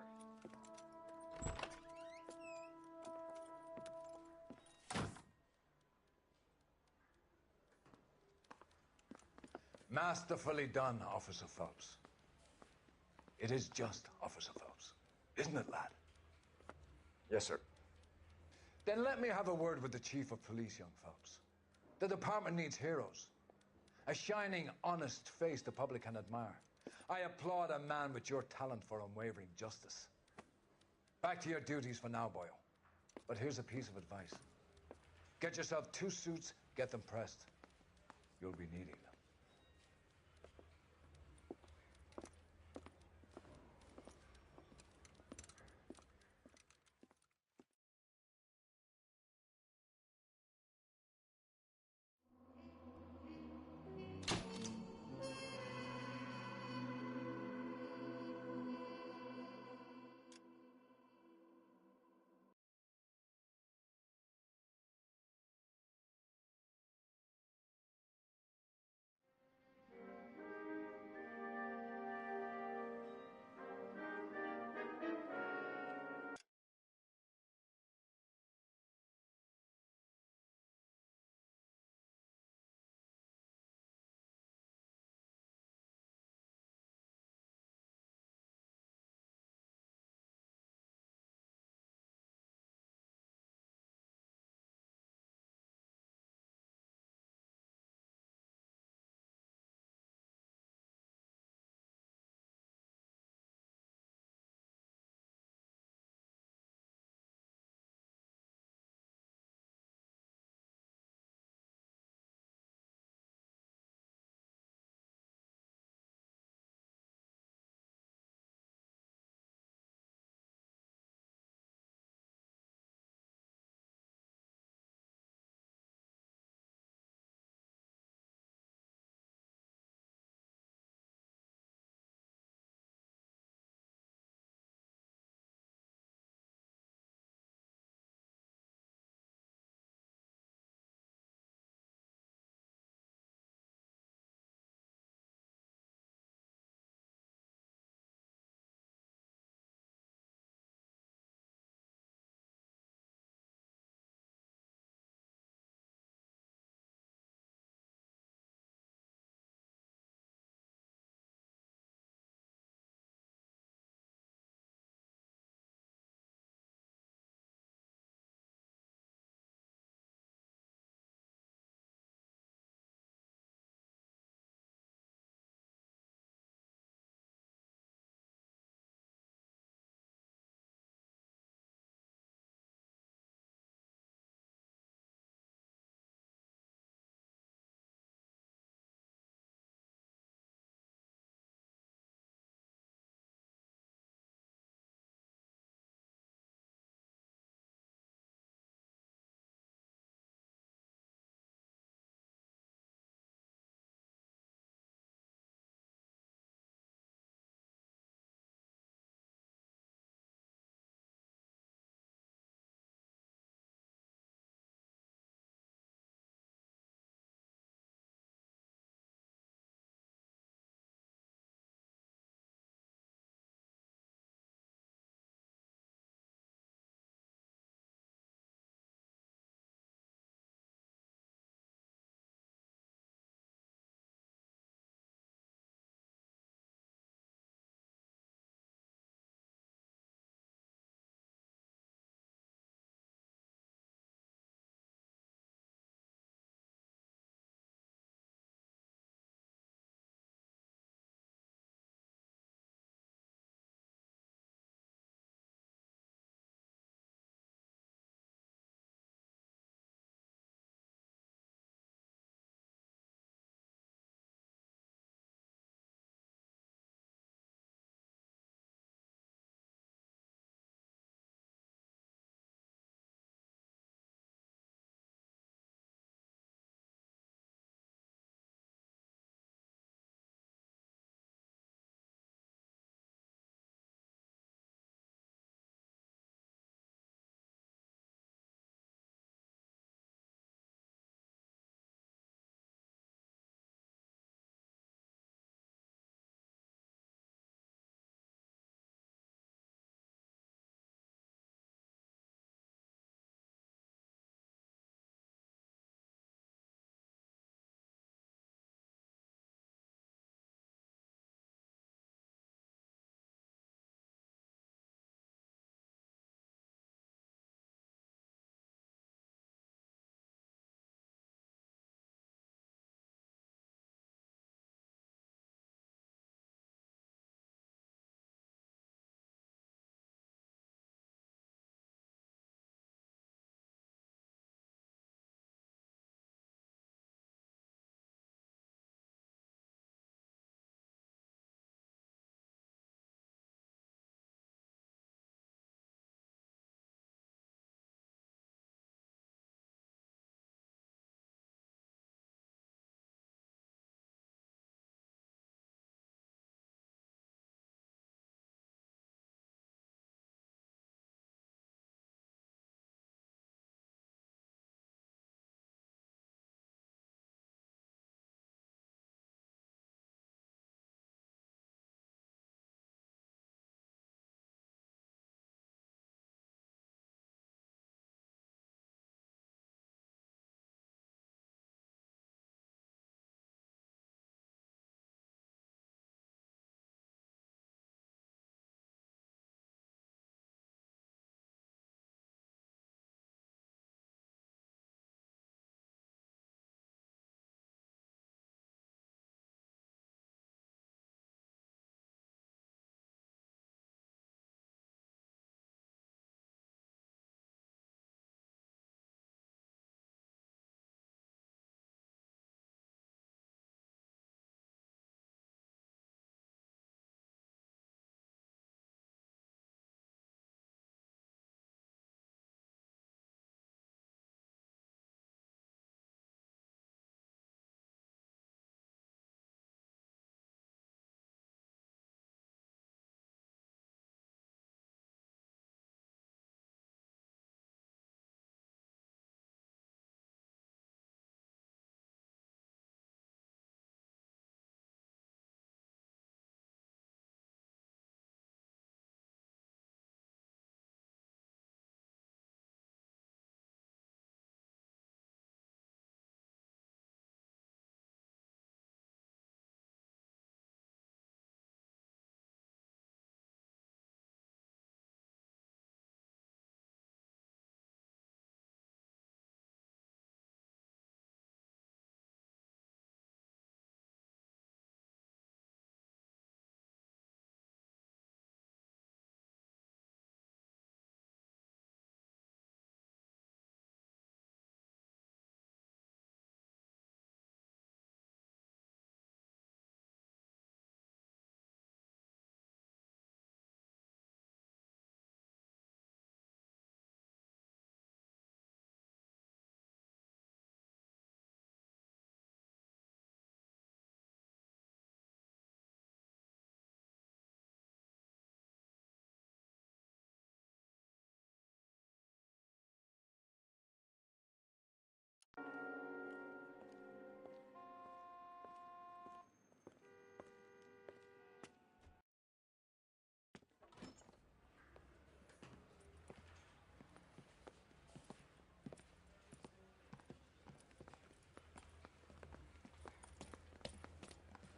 Masterfully done, Officer Phelps. It is just, Officer Phelps. Isn't it, lad? Yes, sir. Then let me have a word with the Chief of Police, young Phelps. The department needs heroes. A shining, honest face the public can admire. I applaud a man with your talent for unwavering justice. Back to your duties for now, Boyle. But here's a piece of advice. Get yourself 2 suits, get them pressed. You'll be needing them.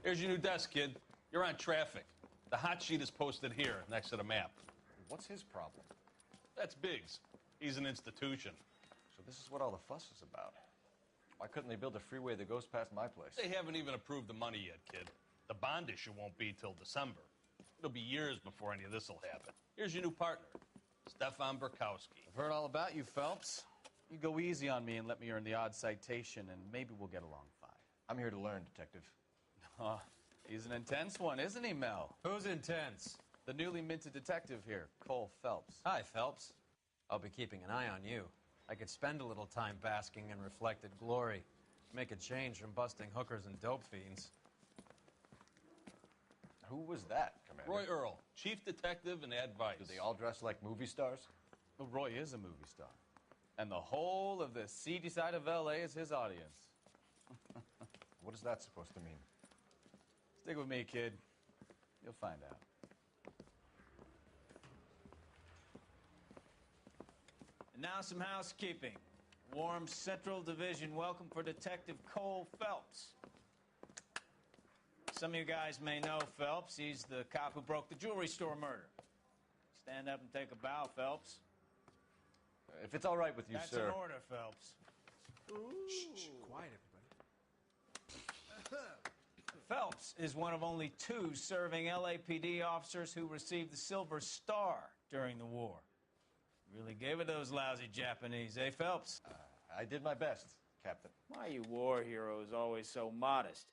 Here's your new desk, kid. You're on traffic. The hot sheet is posted here, next to the map. What's his problem? That's Biggs. He's an institution. So this is what all the fuss is about. Why couldn't they build a freeway that goes past my place? They haven't even approved the money yet, kid. The bond issue won't be till December. It'll be years before any of this will happen. Here's your new partner, Stefan Burkowski. I've heard all about you, Phelps. You go easy on me and let me earn the odd citation, and maybe we'll get along fine. I'm here to learn, Detective. Oh, he's an intense one, isn't he, Mel? Who's intense? The newly minted detective here, Cole Phelps. Hi, Phelps. I'll be keeping an eye on you. I could spend a little time basking in reflected glory. Make a change from busting hookers and dope fiends. Who was that, Commander? Roy Earl, chief detective and advice. Do they all dress like movie stars? Well, Roy is a movie star. And the whole of the seedy side of L.A. is his audience. What is that supposed to mean? Stick with me, kid. You'll find out. And now some housekeeping. Warm Central Division welcome for Detective Cole Phelps. Some of you guys may know Phelps. He's the cop who broke the jewelry store murder. Stand up and take a bow, Phelps. If it's all right with you, That's sir. an order, Phelps. Shh, quiet, everybody. Phelps is one of only 2 serving LAPD officers who received the Silver Star during the war. Really gave it those lousy Japanese, eh, Phelps? I did my best, Captain. Why you war heroes always so modest?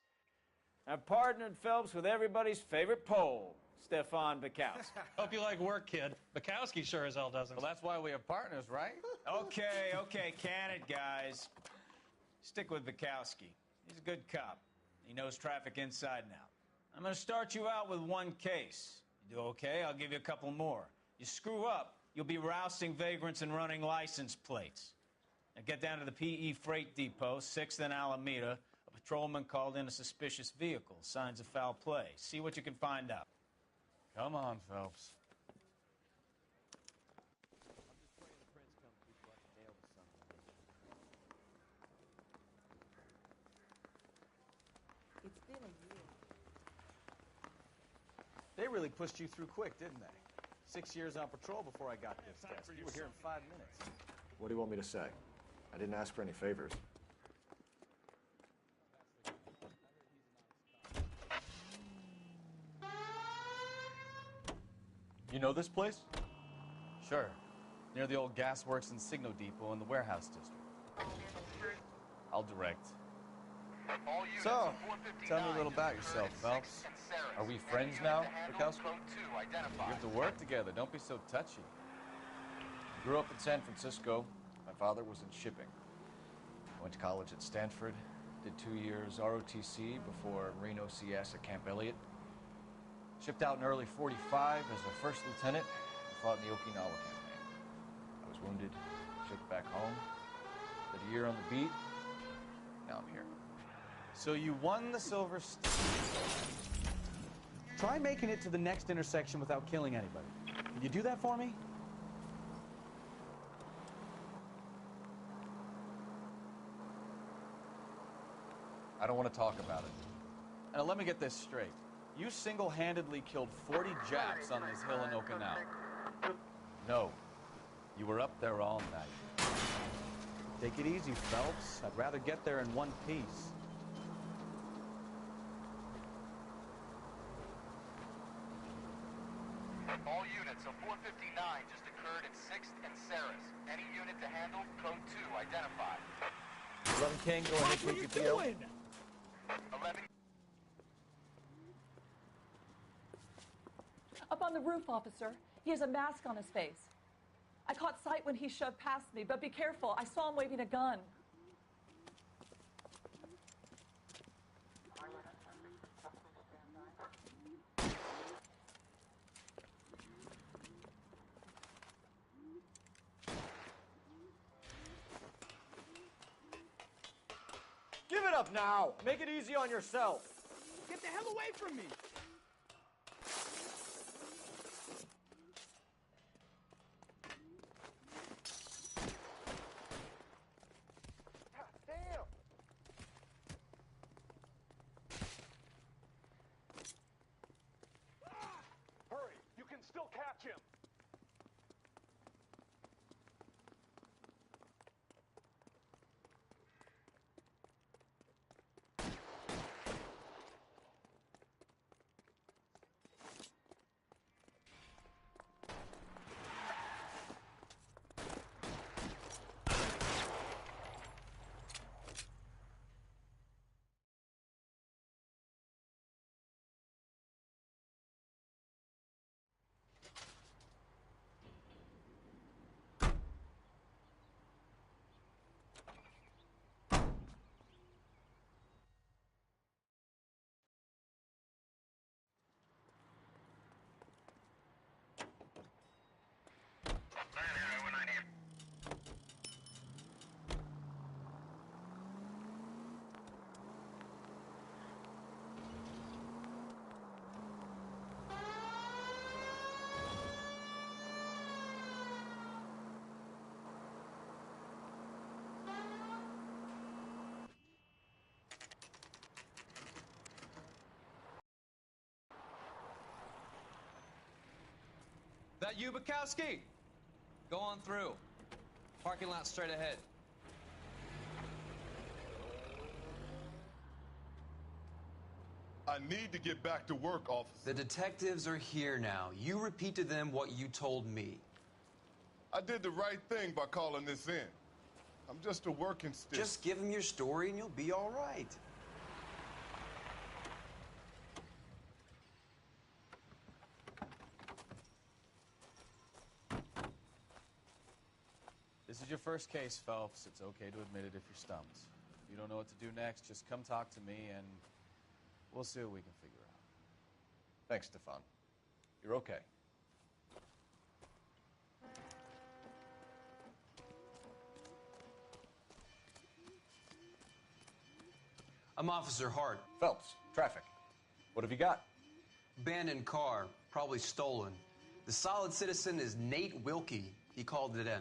I've partnered Phelps with everybody's favorite Pole, Stefan Bukowski. Hope you like work, kid. Bukowski sure as hell doesn't. Well, that's why we have partners, right? Okay, can it, guys. Stick with Bukowski. He's a good cop. He knows traffic inside and out. I'm going to start you out with one case. You do okay, I'll give you a couple more. You screw up, you'll be rousting vagrants and running license plates. Now get down to the PE Freight Depot, 6th and Alameda. A patrolman called in a suspicious vehicle. Signs of foul play. See what you can find out. Come on, Phelps. It's been a year. They really pushed you through quick, didn't they? 6 years on patrol before I got this test. You were here in 5 minutes. What do you want me to say? I didn't ask for any favors. You know this place? Sure. Near the old gas works and Signo Depot in the warehouse district. I'll direct. So, tell me a little about yourself, Phelps. Are we friends now, Bukowski? We have to work together. Don't be so touchy. Grew up in San Francisco. My father was in shipping. Went to college at Stanford. Did 2 years ROTC before Marine OCS at Camp Elliott. Shipped out in early '45 as a first lieutenant and fought in the Okinawa campaign. I was wounded, shipped back home. Did a year on the beat. Now I'm here. So you won the Silver Star. Try making it to the next intersection without killing anybody. Can you do that for me? I don't want to talk about it. Now let me get this straight. You single-handedly killed 40 Japs on this hill in Okinawa. No. You were up there all night. Take it easy, Phelps. I'd rather get there in one piece. All units, a 459 just occurred in 6th and Saris. Any unit to handle, code 2 identified. 11 King, go ahead and take your deal. 11. Up on the roof, officer. He has a mask on his face. I caught sight when he shoved past me, but be careful. I saw him waving a gun. Give it up now. Make it easy on yourself. Get the hell away from me! That you, Bukowski? Go on through. Parking lot straight ahead. I need to get back to work, officer. The detectives are here now. You repeat to them what you told me. I did the right thing by calling this in. I'm just a working stick. Just give them your story and you'll be all right. This is your first case, Phelps. It's okay to admit it if you're stumped. If you don't know what to do next, just come talk to me and we'll see what we can figure out. Thanks, Stefan. You're okay. I'm Officer Hart. Phelps, traffic. What have you got? Abandoned car, probably stolen. The solid citizen is Nate Wilkie. He called it in.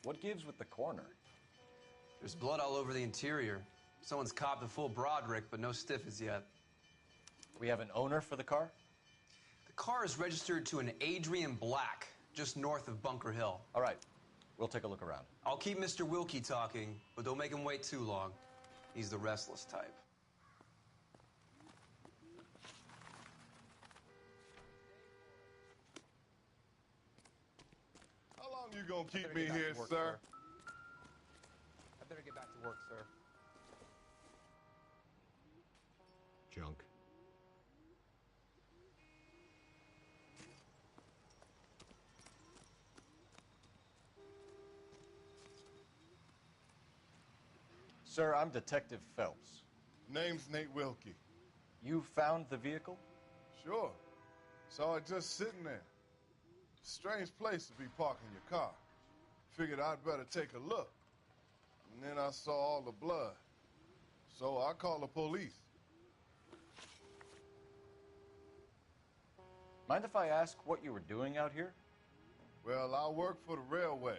What gives with the coroner? There's blood all over the interior. Someone's copped a full Broderick, but no stiff as yet. We have an owner for the car? The car is registered to an Adrian Black, just north of Bunker Hill. All right. We'll take a look around. I'll keep Mr. Wilkie talking, but don't make him wait too long. He's the restless type. How long you gonna keep me here, sir? I better get back to work, sir. Junk. Sir, I'm Detective Phelps. Name's Nate Wilkie. You found the vehicle? Sure. Saw it just sitting there. Strange place to be parking your car. Figured I'd better take a look. And then I saw all the blood. So I called the police. Mind if I ask what you were doing out here? Well, I work for the railway.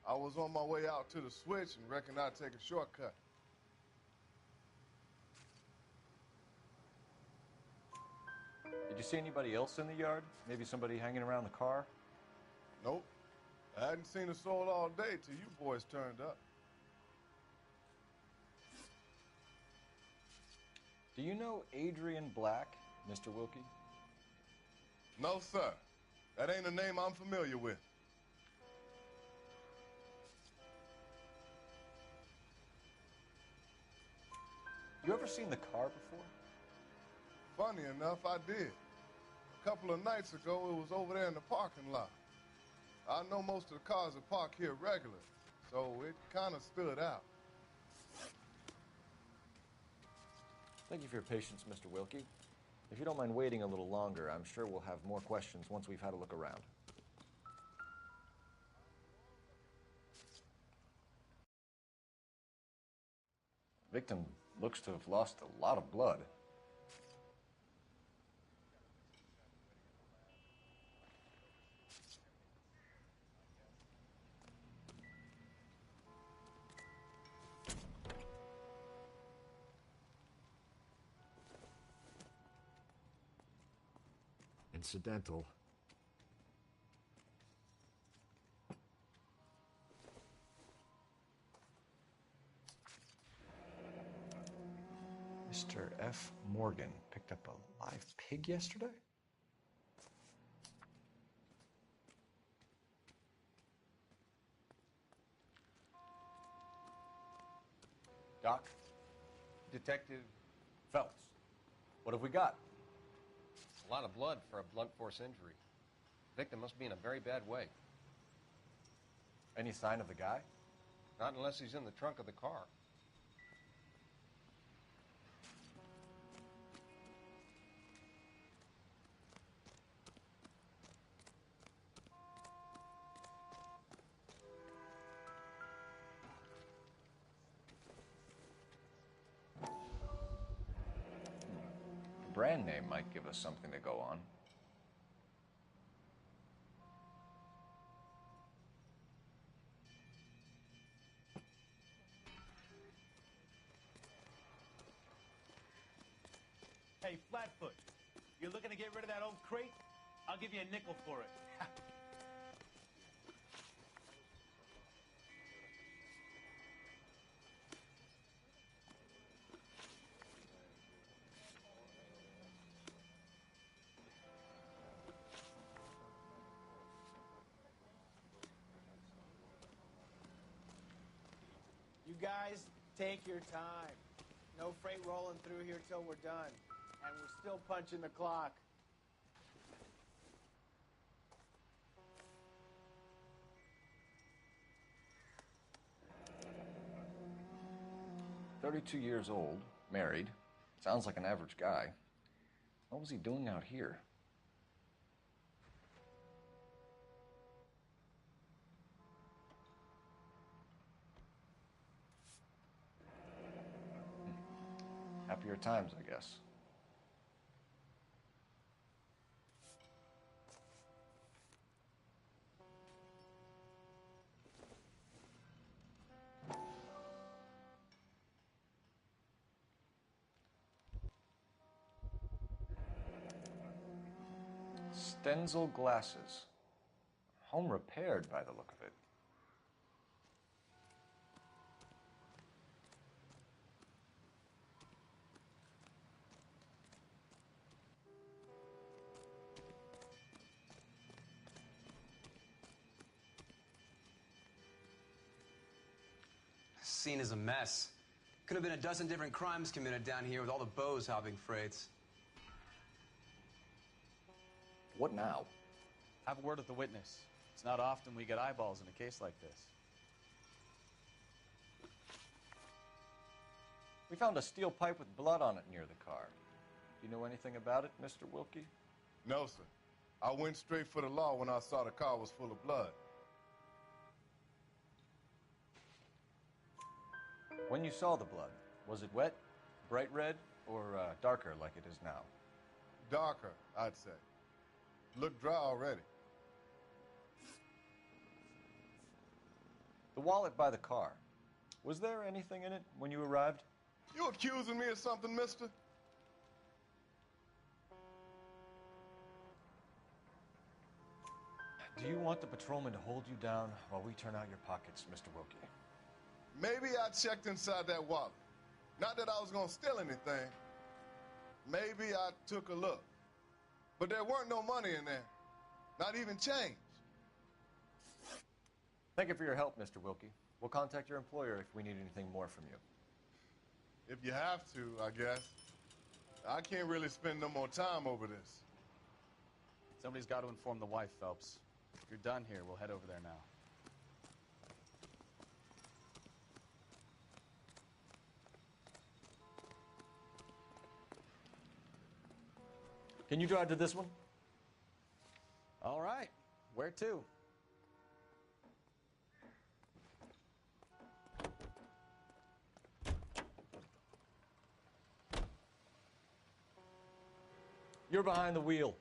I was on my way out to the switch and reckoned I'd take a shortcut. Did you see anybody else in the yard? Maybe somebody hanging around the car? Nope. I hadn't seen a soul all day till you boys turned up. Do you know Adrian Black, Mr. Wilkie? No, sir. That ain't a name I'm familiar with. You ever seen the car before? Funny enough, I did. A couple of nights ago, it was over there in the parking lot. I know most of the cars are parked here regular, so it kind of stood out. Thank you for your patience, Mr. Wilkie. If you don't mind waiting a little longer, I'm sure we'll have more questions once we've had a look around. Victim looks to have lost a lot of blood. Incidental. Mr. F. Morgan picked up a live pig yesterday? Doc? Detective Phelps. What have we got? A lot of blood for a blunt force injury. Victim must be in a very bad way. Any sign of the guy? Not unless he's in the trunk of the car. Brand name might give us something to go on. Hey, Flatfoot, you looking to get rid of that old crate? I'll give you a nickel for it. You guys, take your time. No freight rolling through here till we're done. And we're still punching the clock. "32 years old, married. Sounds like an average guy. What was he doing out here?" Happier times, I guess. Stenzel glasses. Home repaired by the look of it. This scene is a mess. Could have been a dozen different crimes committed down here with all the bows hopping freights. What now? Have a word with the witness. It's not often we get eyeballs in a case like this. We found a steel pipe with blood on it near the car. Do you know anything about it, Mr. Wilkie? No, sir. I went straight for the law when I saw the car was full of blood. When you saw the blood, was it wet, bright red, or darker like it is now? Darker, I'd say. Looked dry already. The wallet by the car. Was there anything in it when you arrived? You accusing me of something, mister? Do you want the patrolman to hold you down while we turn out your pockets, Mr. Wilkie? Maybe I checked inside that wallet. Not that I was going to steal anything. Maybe I took a look. But there weren't no money in there. Not even change. Thank you for your help, Mr. Wilkie. We'll contact your employer if we need anything more from you. If you have to, I guess. I can't really spend no more time over this. Somebody's got to inform the wife, Phelps. If you're done here, we'll head over there now. Can you drive to this one? All right. Where to? You're behind the wheel.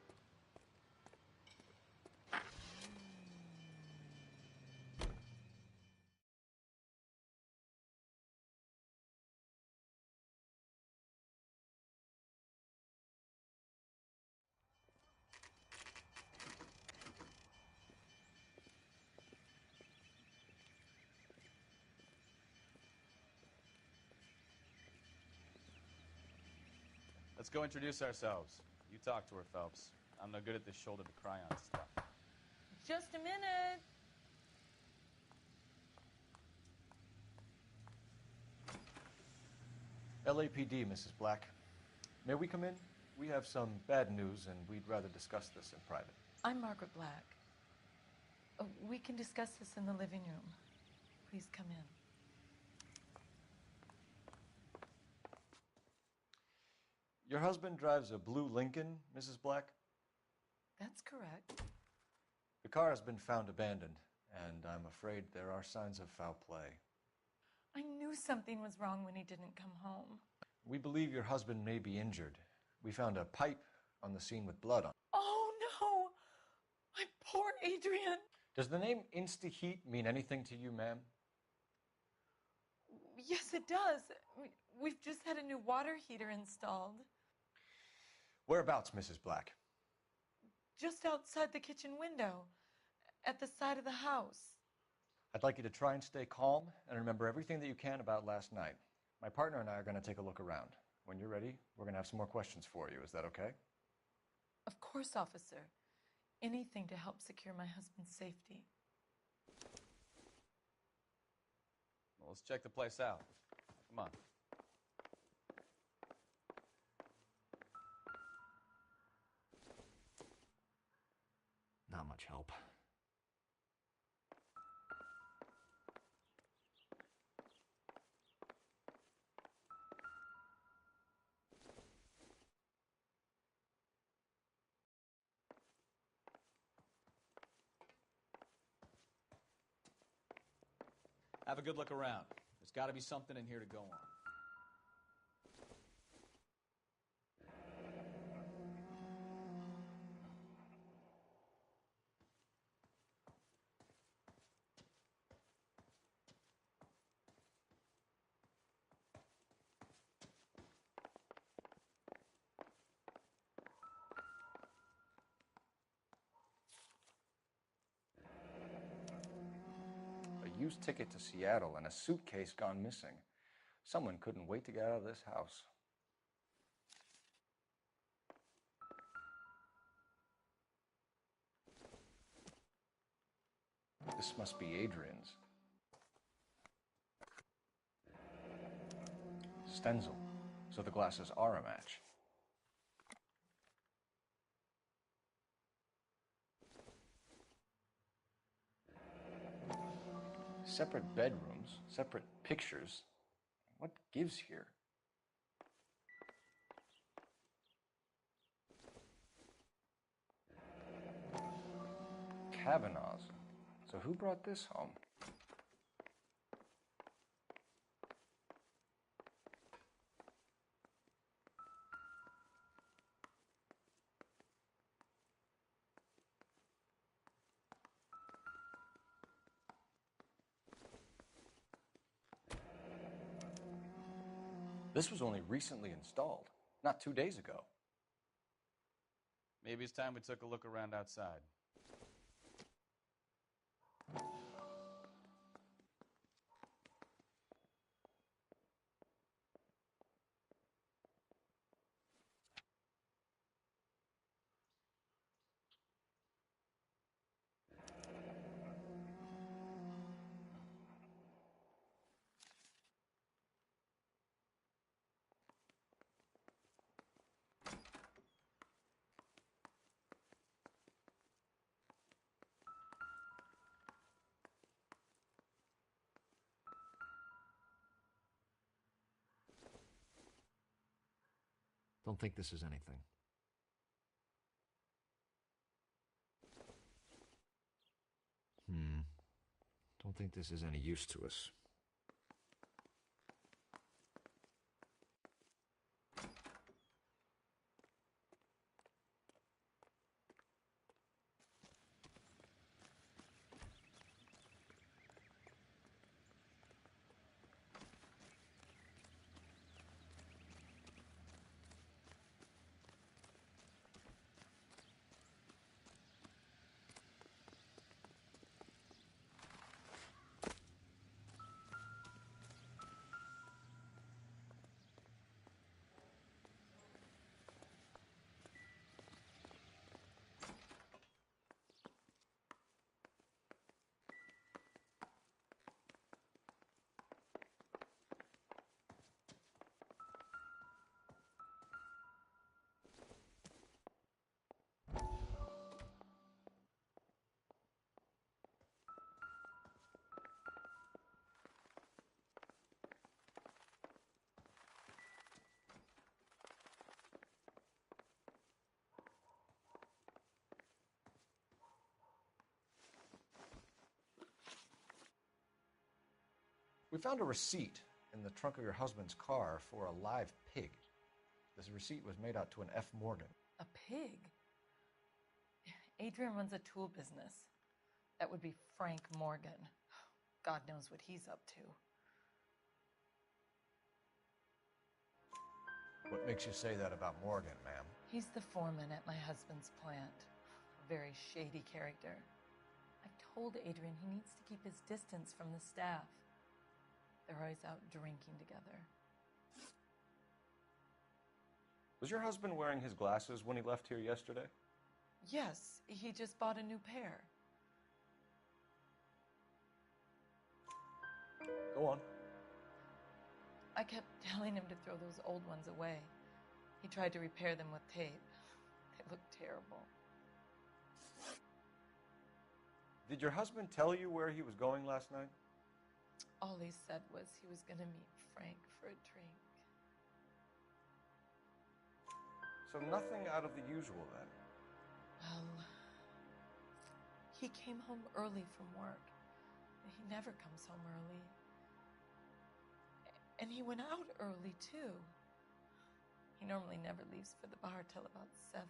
Let's go introduce ourselves. You talk to her, Phelps. I'm no good at this shoulder-to-cry on stuff. Just a minute. LAPD, Mrs. Black. May we come in? We have some bad news, and we'd rather discuss this in private. I'm Margaret Black. We can discuss this in the living room. Please come in. Your husband drives a blue Lincoln, Mrs. Black? That's correct. The car has been found abandoned, and I'm afraid there are signs of foul play. I knew something was wrong when he didn't come home. We believe your husband may be injured. We found a pipe on the scene with blood on it. Oh, no! My poor Adrian! Does the name Insta-Heat mean anything to you, ma'am? Yes, it does. We've just had a new water heater installed. Whereabouts, Mrs. Black? just outside the kitchen window, at the side of the house. I'd like you to try and stay calm and remember everything that you can about last night. My partner and I are going to take a look around. When you're ready, we're going to have some more questions for you. Is that okay? Of course, officer. Anything to help secure my husband's safety. Well, let's check the place out. Come on. Not much help. Have a good look around. There's got to be something in here to go on. A used ticket to Seattle and a suitcase gone missing. Someone couldn't wait to get out of this house. This must be Adrian's. Stenzel. So the glasses are a match. Separate bedrooms, separate pictures. What gives here? Kavanaugh's. So who brought this home? This was only recently installed, not 2 days ago. Maybe it's time we took a look around outside. Don't think this is anything. Don't think this is any use to us. We found a receipt in the trunk of your husband's car for a live pig. This receipt was made out to an F. Morgan. A pig? Adrian runs a tool business. That would be Frank Morgan. God knows what he's up to. What makes you say that about Morgan, ma'am? He's the foreman at my husband's plant. very shady character. I've told Adrian he needs to keep his distance from the staff. They're always out drinking together. Was your husband wearing his glasses when he left here yesterday? Yes, he just bought a new pair. Go on. I kept telling him to throw those old ones away. He tried to repair them with tape. They look terrible. Did your husband tell you where he was going last night? All he said was he was going to meet Frank for a drink. So nothing out of the usual then? Well, he came home early from work. He never comes home early. And he went out early, too. He normally never leaves for the bar till about 7.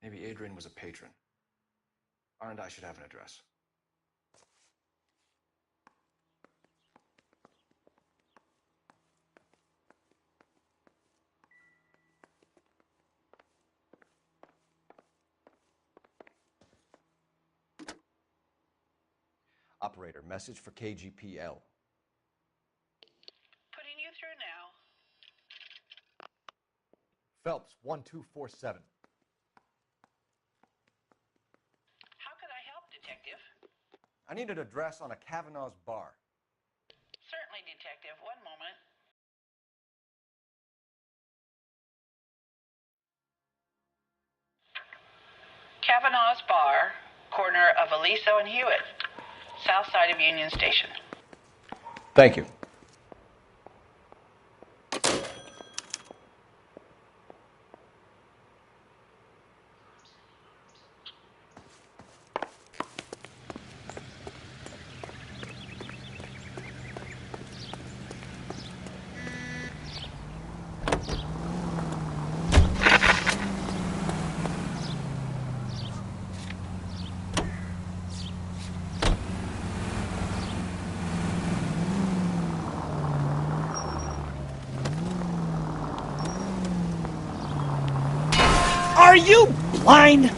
Maybe Adrian was a patron. R and I should have an address. Operator, message for KGPL. Putting you through now. Phelps, 1247. How could I help, Detective? I need an address on a Kavanaugh's bar. Certainly, Detective. One moment. Kavanaugh's Bar, corner of Aliso and Hewitt, south side of Union Station. Thank you. Are you blind?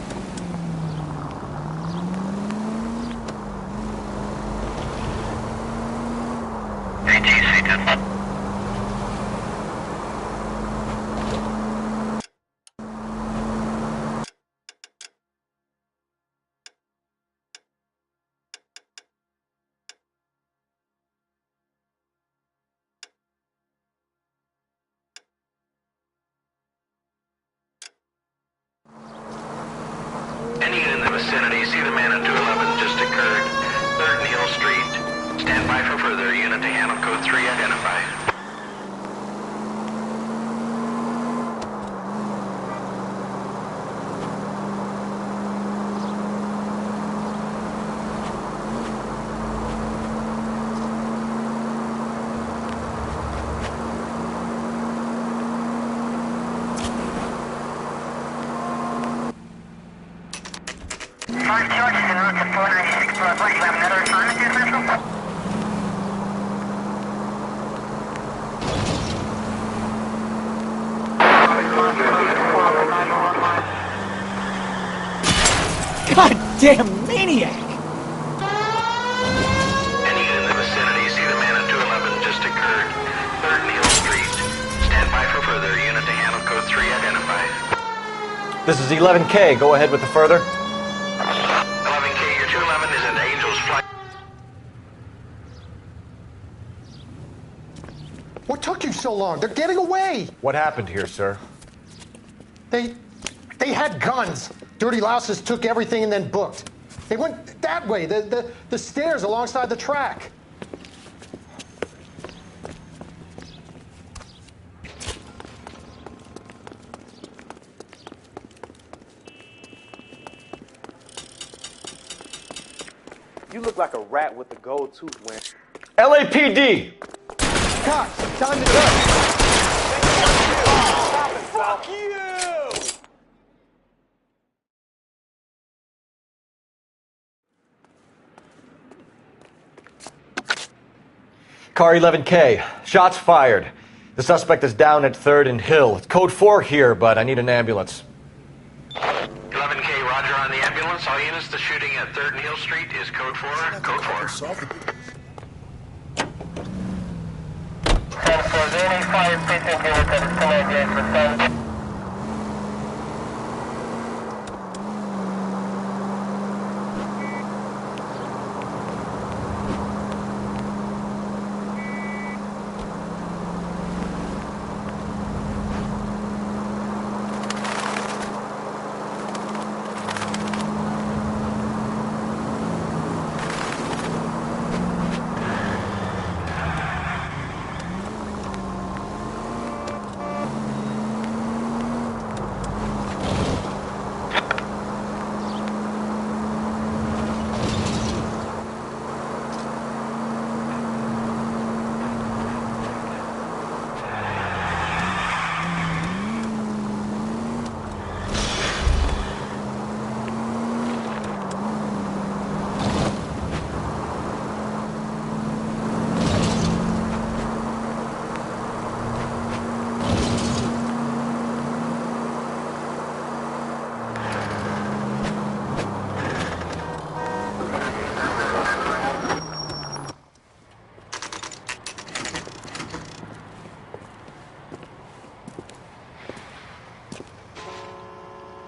goddamn maniac! Any in the vicinity, see the man at 211 just occurred. 3rd Neal Street. Stand by for further. Unit to handle code 3 identified. This is 11K. Go ahead with the further. 11K, your 211 is in Angel's flight. What took you so long? They're getting away. What happened here, sir? They had guns. Dirty louses took everything and then booked. They went that way, the stairs alongside the track. You look like a rat with the gold tooth, Win. LAPD! Cops, time to go. Fuck you! Car 11K. Shots fired. The suspect is down at 3rd and Hill. It's code 4 here, but I need an ambulance. 11K, roger on the ambulance. All units, the shooting at 3rd and Hill Street is code 4. Code 4. 10-4, 05, precinct unit that is connected for 10.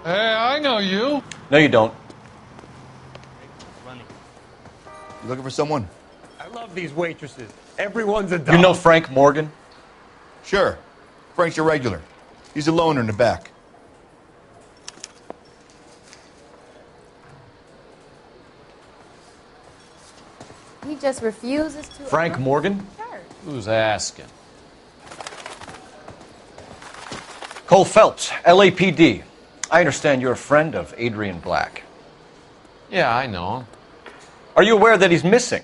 Hey, I know you. No, you don't. You looking for someone? I love these waitresses. Everyone's a dog. You know Frank Morgan? Sure. Frank's your regular. He's a loner in the back. He just refuses to... Frank Morgan? Sure. Who's asking? Cole Phelps, LAPD. I understand you're a friend of Adrian Black. Yeah, I know him. Are you aware that he's missing?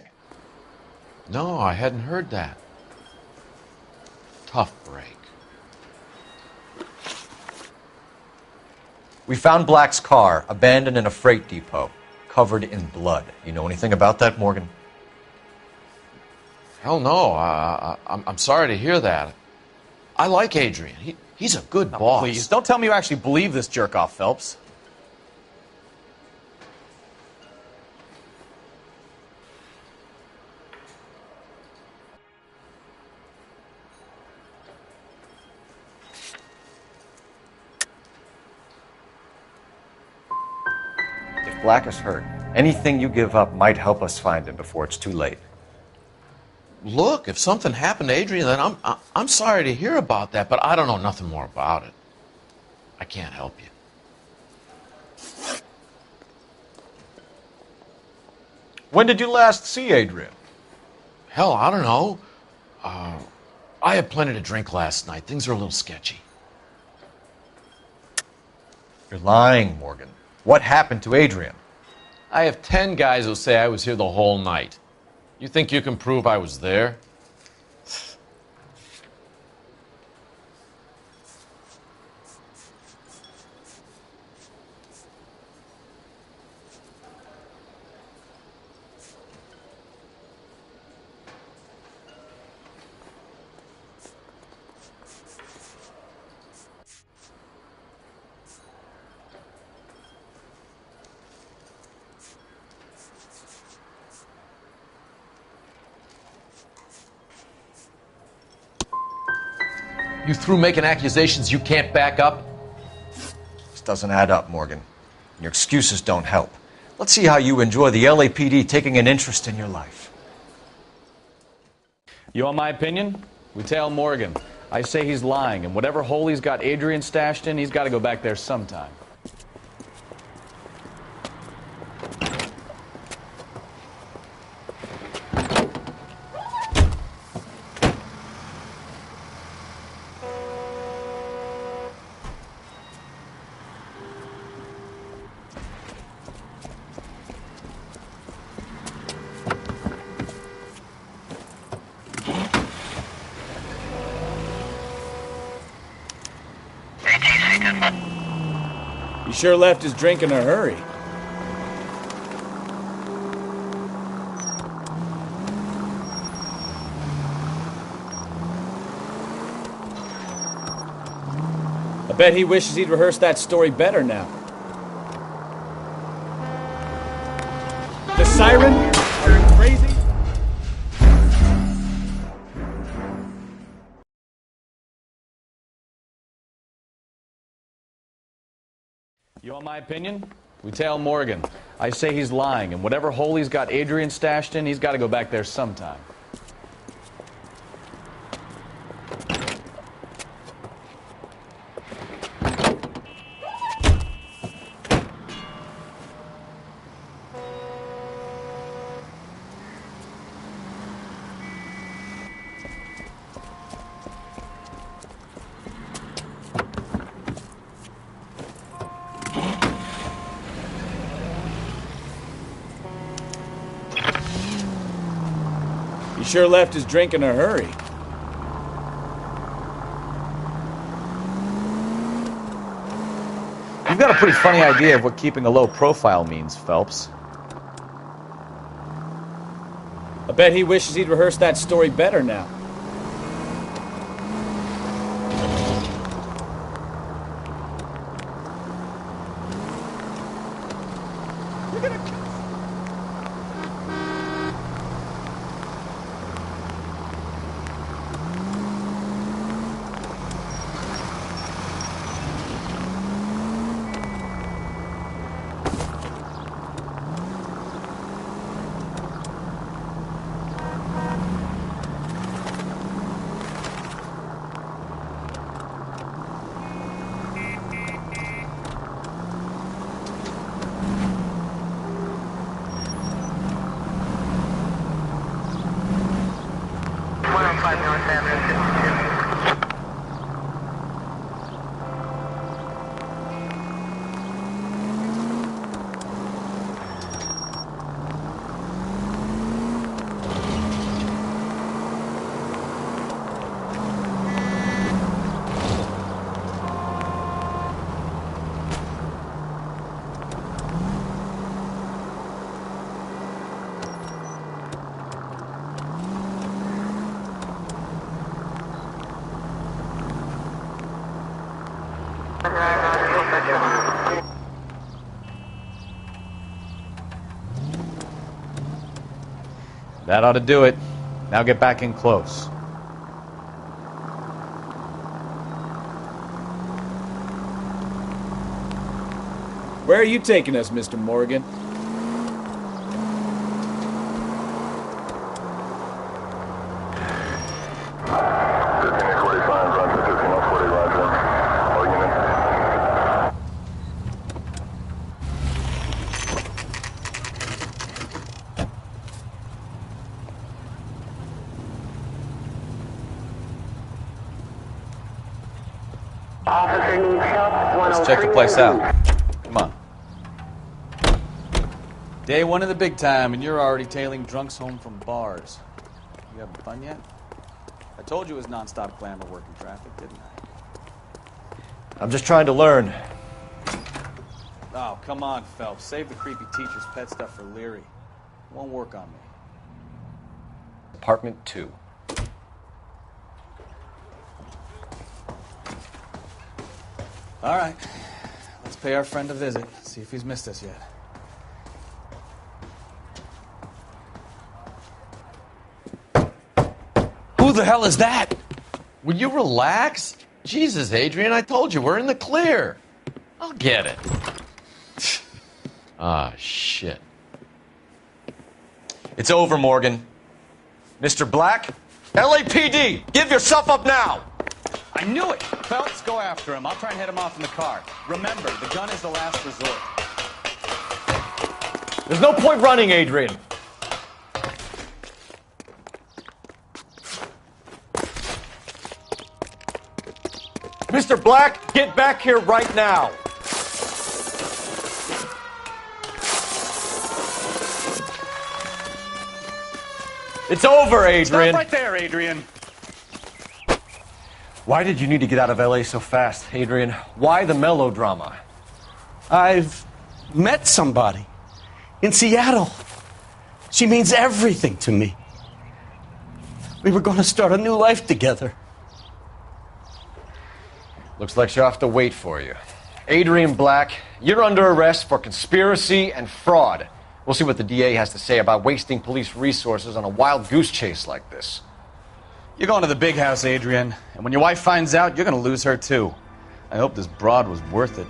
No, I hadn't heard that. Tough break. We found Black's car abandoned in a freight depot, covered in blood. You know anything about that, Morgan? Hell no. I'm sorry to hear that. I like Adrian. He's a good boss. Please, don't tell me you actually believe this jerk-off, Phelps. If Black is hurt, anything you give up might help us find him before it's too late. Look, if something happened to Adrian, then I'm sorry to hear about that, but I don't know nothing more about it. I can't help you. When did you last see Adrian? Hell, I don't know. I had plenty to drink last night. Things are a little sketchy. You're lying, Morgan. What happened to Adrian? I have 10 guys who say I was here the whole night. You think you can prove I was there? You through making accusations you can't back up? This doesn't add up, Morgan. Your excuses don't help. Let's see how you enjoy the LAPD taking an interest in your life. You want my opinion? We tail Morgan. I say he's lying, and whatever hole he's got Adrian stashed in, he's got to go back there sometime. He sure left his drink in a hurry. I bet he wishes he'd rehearsed that story better now. The siren? Are you crazy? You want my opinion? We tail Morgan. I say he's lying, and whatever hole he's got Adrian stashed in, he's got to go back there sometime. He sure left his drink in a hurry. You've got a pretty funny idea of what keeping a low profile means, Phelps. I bet he wishes he'd rehearsed that story better now. That ought to do it. Now get back in close. Where are you taking us, Mr. Morgan? Let's check the place out. Come on. Day one of the big time, and you're already tailing drunks home from bars. You having fun yet? I told you it was non-stop glamour working traffic, didn't I? I'm just trying to learn. Oh, come on, Phelps. Save the creepy teacher's pet stuff for Leary. It won't work on me. Apartment 2. All right. Let's pay our friend a visit. See if he's missed us yet. Who the hell is that? Will you relax? Jesus, Adrian, I told you, we're in the clear. I'll get it. Ah, shit. It's over, Morgan. Mr. Black, LAPD, give yourself up now! I knew it! Phelps, go after him. I'll try and head him off in the car. Remember, the gun is the last resort. There's no point running, Adrian. Mr. Black, get back here right now. It's over, Adrian. Stop right there, Adrian. Why did you need to get out of LA so fast, Adrian? Why the melodrama? I've met somebody in Seattle. She means everything to me. We were going to start a new life together. Looks like she'll have to wait for you. Adrian Black, you're under arrest for conspiracy and fraud. We'll see what the DA has to say about wasting police resources on a wild goose chase like this. You're going to the big house, Adrian. And when your wife finds out, you're going to lose her, too. I hope this broad was worth it.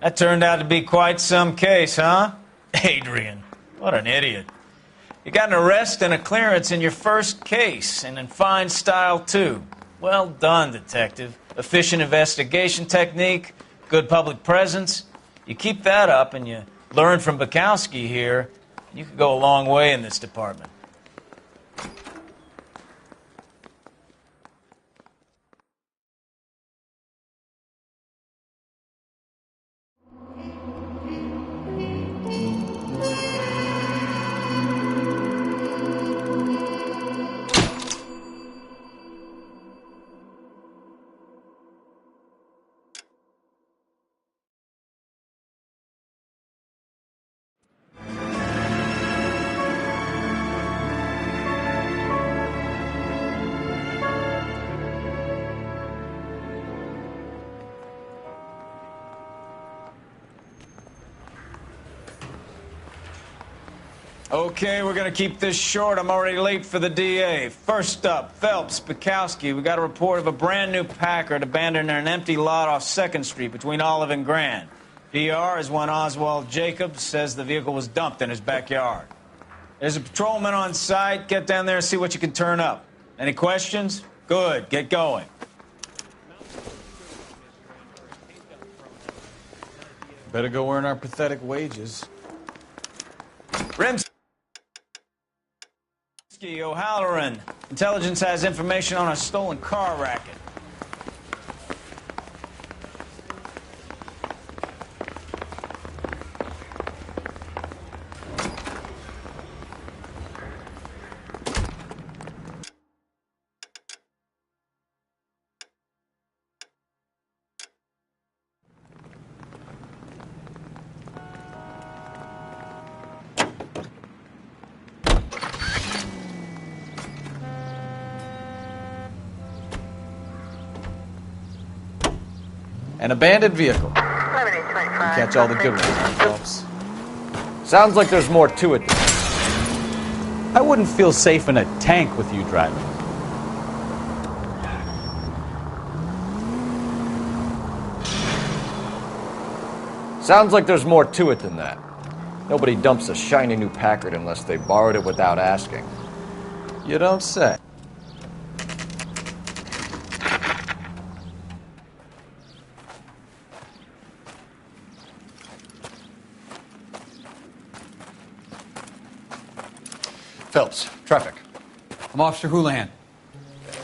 That turned out to be quite some case, huh? Adrian, what an idiot. You got an arrest and a clearance in your first case, and in fine style, too. Well done, detective. Efficient investigation technique, good public presence. You keep that up and you learn from Bukowski here, you could go a long way in this department. Okay, we're going to keep this short. I'm already late for the DA. First up, Phelps, Bukowski. We got a report of a brand new Packard abandoned in an empty lot off 2nd Street between Olive and Grand. PR is one Oswald Jacobs says the vehicle was dumped in his backyard. There's a patrolman on site. Get down there and see what you can turn up. Any questions? Good. Get going. Better go earn our pathetic wages. Rimsky, O'Halloran. Intelligence has information on a stolen car racket. An abandoned vehicle. Catch all the good ones, Phelps. Sounds like there's more to it. I wouldn't feel safe in a tank with you driving. Sounds like there's more to it than that. Nobody dumps a shiny new Packard unless they borrowed it without asking. You don't say. Phelps, traffic. I'm Officer Houlihan.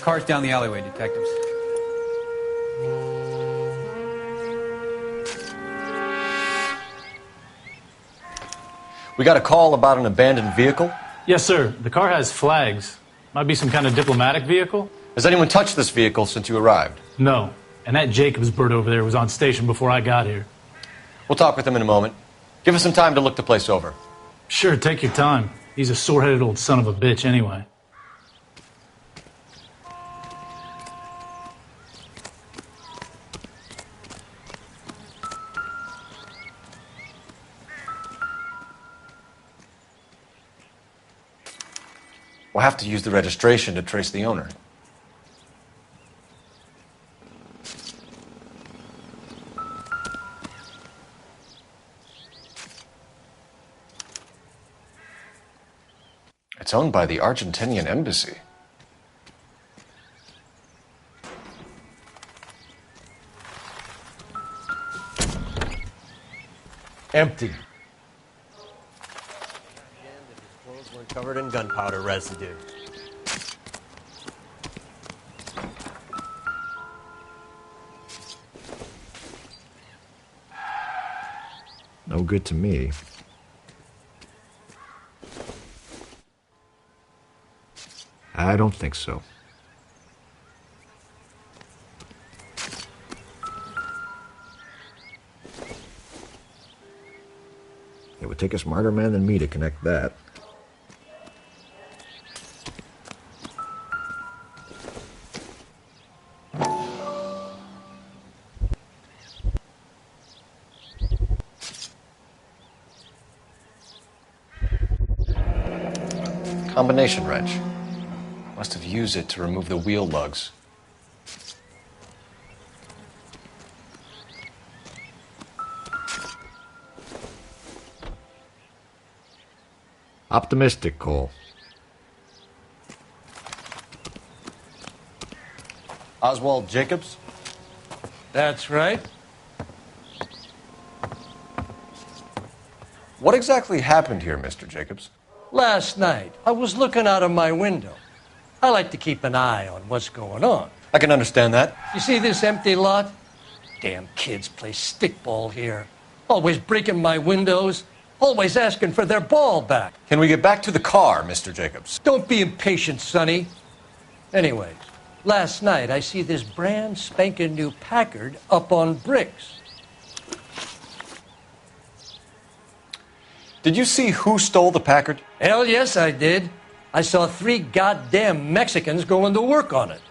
Car's down the alleyway, detectives. We got a call about an abandoned vehicle? Yes, sir. The car has flags. Might be some kind of diplomatic vehicle. Has anyone touched this vehicle since you arrived? No. And that Jacobs bird over there was on station before I got here. We'll talk with him in a moment. Give us some time to look the place over. Sure, take your time. He's a sore-headed old son of a bitch anyway. We'll have to use the registration to trace the owner. It's owned by the Argentinian embassy. Empty. His clothes weren't covered in gunpowder residue. No good to me. I don't think so. It would take a smarter man than me to connect that. Combination wrench. Must have used it to remove the wheel lugs. Optimistic, Cole. Oswald Jacobs? That's right. What exactly happened here, Mr. Jacobs? Last night, I was looking out of my window. I like to keep an eye on what's going on. I can understand that. You see this empty lot? Damn kids play stickball here. Always breaking my windows. Always asking for their ball back. Can we get back to the car, Mr. Jacobs? Don't be impatient, Sonny. Anyway, last night I see this brand spanking new Packard up on bricks. Did you see who stole the Packard? Hell yes, I did. I saw 3 goddamn Mexicans going to work on it.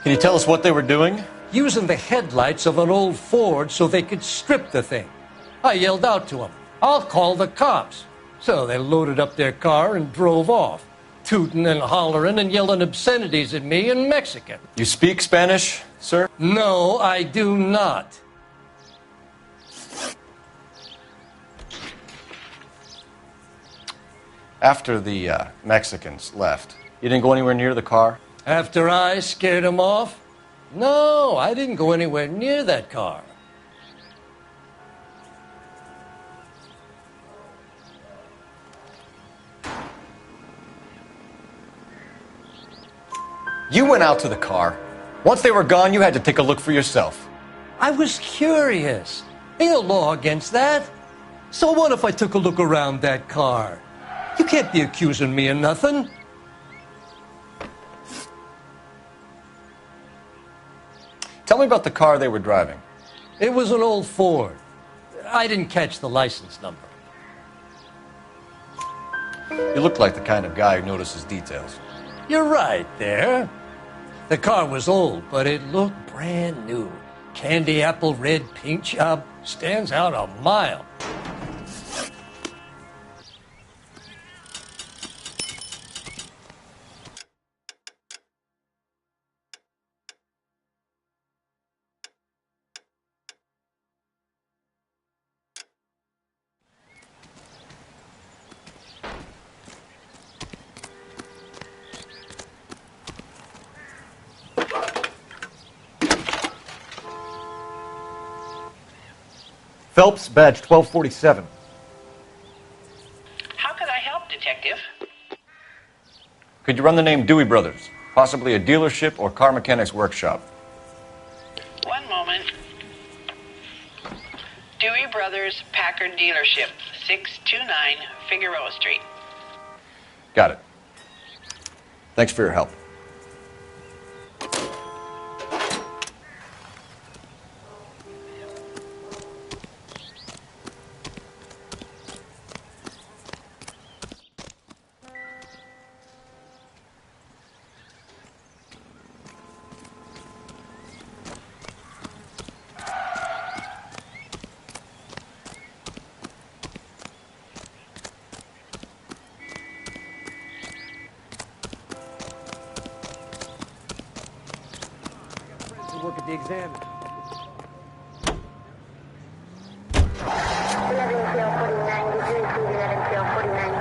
Can you tell us what they were doing? Using the headlights of an old Ford so they could strip the thing. I yelled out to them, "I'll call the cops." So they loaded up their car and drove off, tooting and hollering and yelling obscenities at me in Mexican. You speak Spanish, sir? No, I do not. After the Mexicans left, you didn't go anywhere near the car? After I scared them off? No, I didn't go anywhere near that car. You went out to the car. Once they were gone, you had to take a look for yourself. I was curious. Ain't no law against that. So what if I took a look around that car? You can't be accusing me of nothing. Tell me about the car they were driving. It was an old Ford. I didn't catch the license number. You look like the kind of guy who notices details. You're right there. The car was old, but it looked brand new. Candy apple red paint job stands out a mile. Phelps, badge 1247. How could I help, Detective? Could you run the name Dewey Brothers? Possibly a dealership or car mechanic's workshop. One moment. Dewey Brothers Packard Dealership, 629 Figueroa Street. Got it. Thanks for your help. look at the examiner. 11 tail 49, did you include 11 tail 49?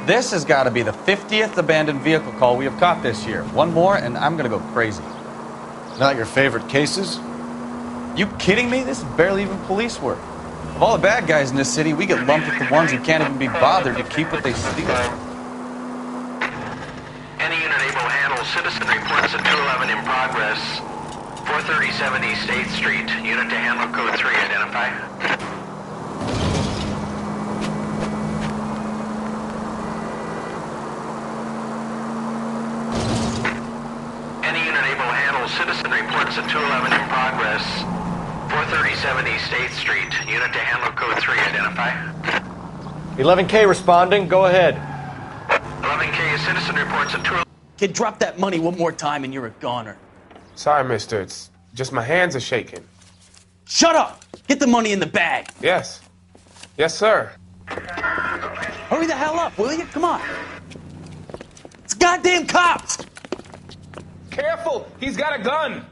This has got to be the 50th abandoned vehicle call we have caught this year. One more, and I'm going to go crazy. Not your favorite cases? You kidding me? This is barely even police work. Of all the bad guys in this city, we get lumped with the ones who can't even be bothered to keep what they steal. Any unit able to handle citizen reports at 211 in progress. 437 East 8th Street. Unit to handle code 3. Identify. Any unit able to handle citizen reports at 211 in progress. 437 East 8th Street. Unit to handle code 3. Identify. 11K responding. Go ahead. 11K citizen reports at 211. Kid, drop that money one more time and you're a goner. Sorry, mister. It's just my hands are shaking. Shut up! Get the money in the bag. Yes. Yes, sir. Hurry the hell up, will you? Come on. It's goddamn cops! Careful! He's got a gun!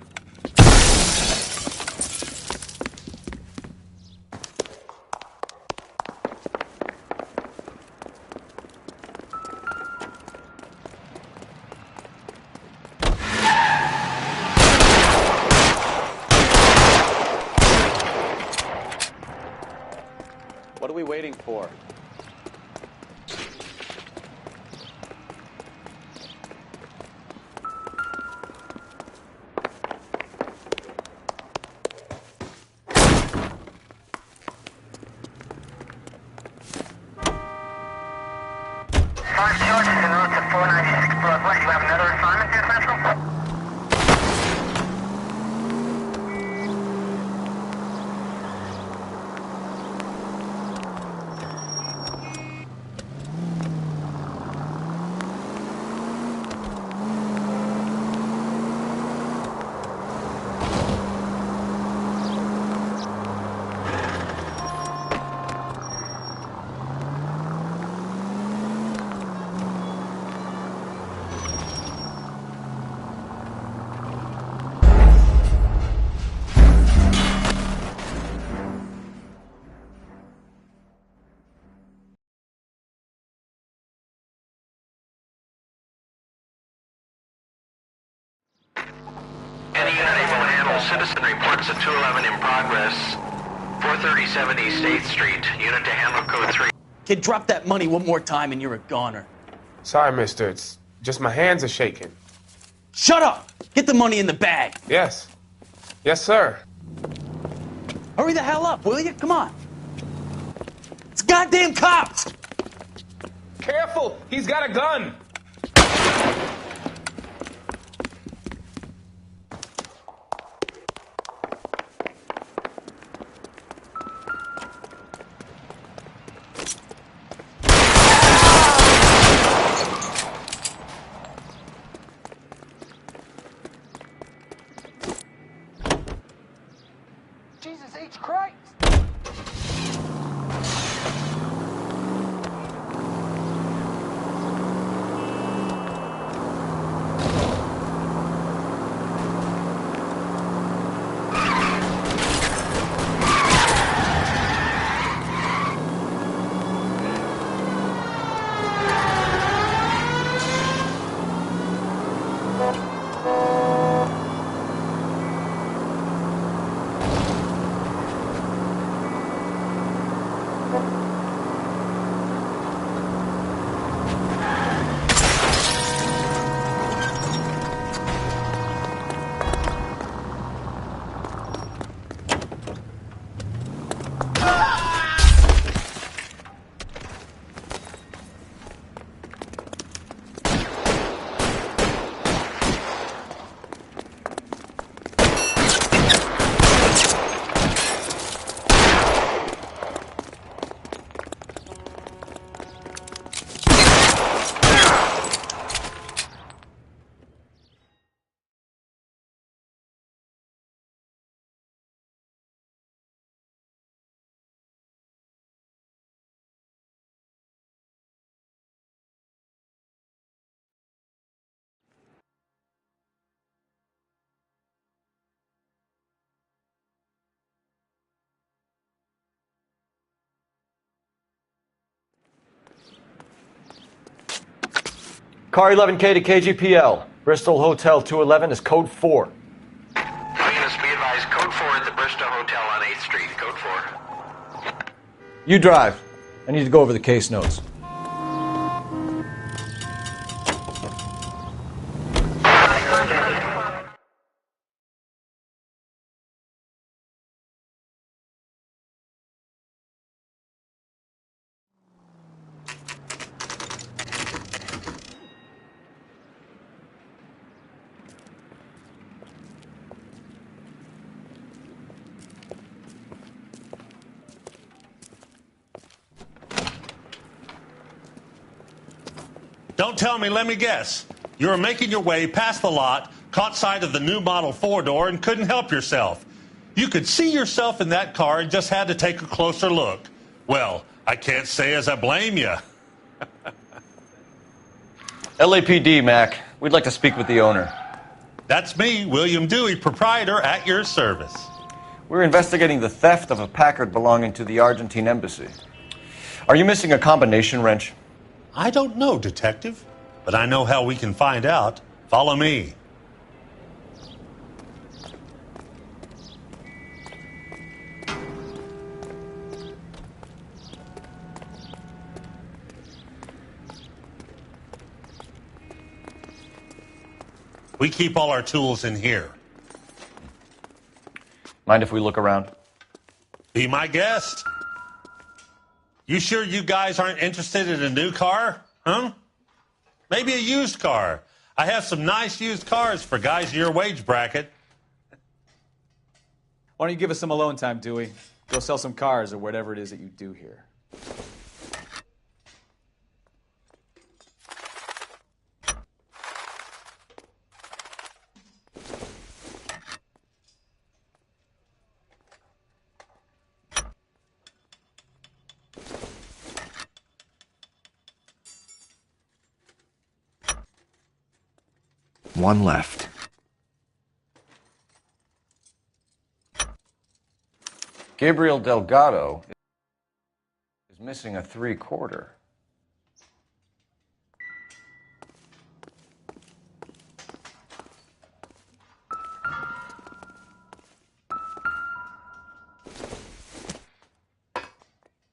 What are we waiting for? Five George is en route to 496 Broadway. You have another assignment there, Central? Any unit able to handle citizen reports at 211 in progress. 437 East 8th Street. Unit to handle code 3. Kid, drop that money one more time and you're a goner. Sorry, mister. It's just my hands are shaking. Shut up! Get the money in the bag. Yes. Yes, sir. Hurry the hell up, will you? Come on. It's goddamn cops! Careful! He's got a gun! Jesus H. Christ! Car 11K to KGPL. Bristol Hotel 211 is code 4. Venus, be advised, code 4 at the Bristol Hotel on 8th Street. Code 4. You drive. I need to go over the case notes. Don't tell me, let me guess. You were making your way past the lot, caught sight of the new model 4-door, and couldn't help yourself. You could see yourself in that car and just had to take a closer look. Well, I can't say as I blame you. LAPD, Mac. We'd like to speak with the owner. That's me, William Dewey, proprietor, at your service. We're investigating the theft of a Packard belonging to the Argentine embassy. Are you missing a combination wrench? I don't know, Detective, but I know how we can find out. Follow me. We keep all our tools in here. Mind if we look around? Be my guest. You sure you guys aren't interested in a new car? Huh? Maybe a used car. I have some nice used cars for guys in your wage bracket. Why don't you give us some alone time, Dewey? Go sell some cars or whatever it is that you do here. One left. Gabriel Delgado is missing a 3/4.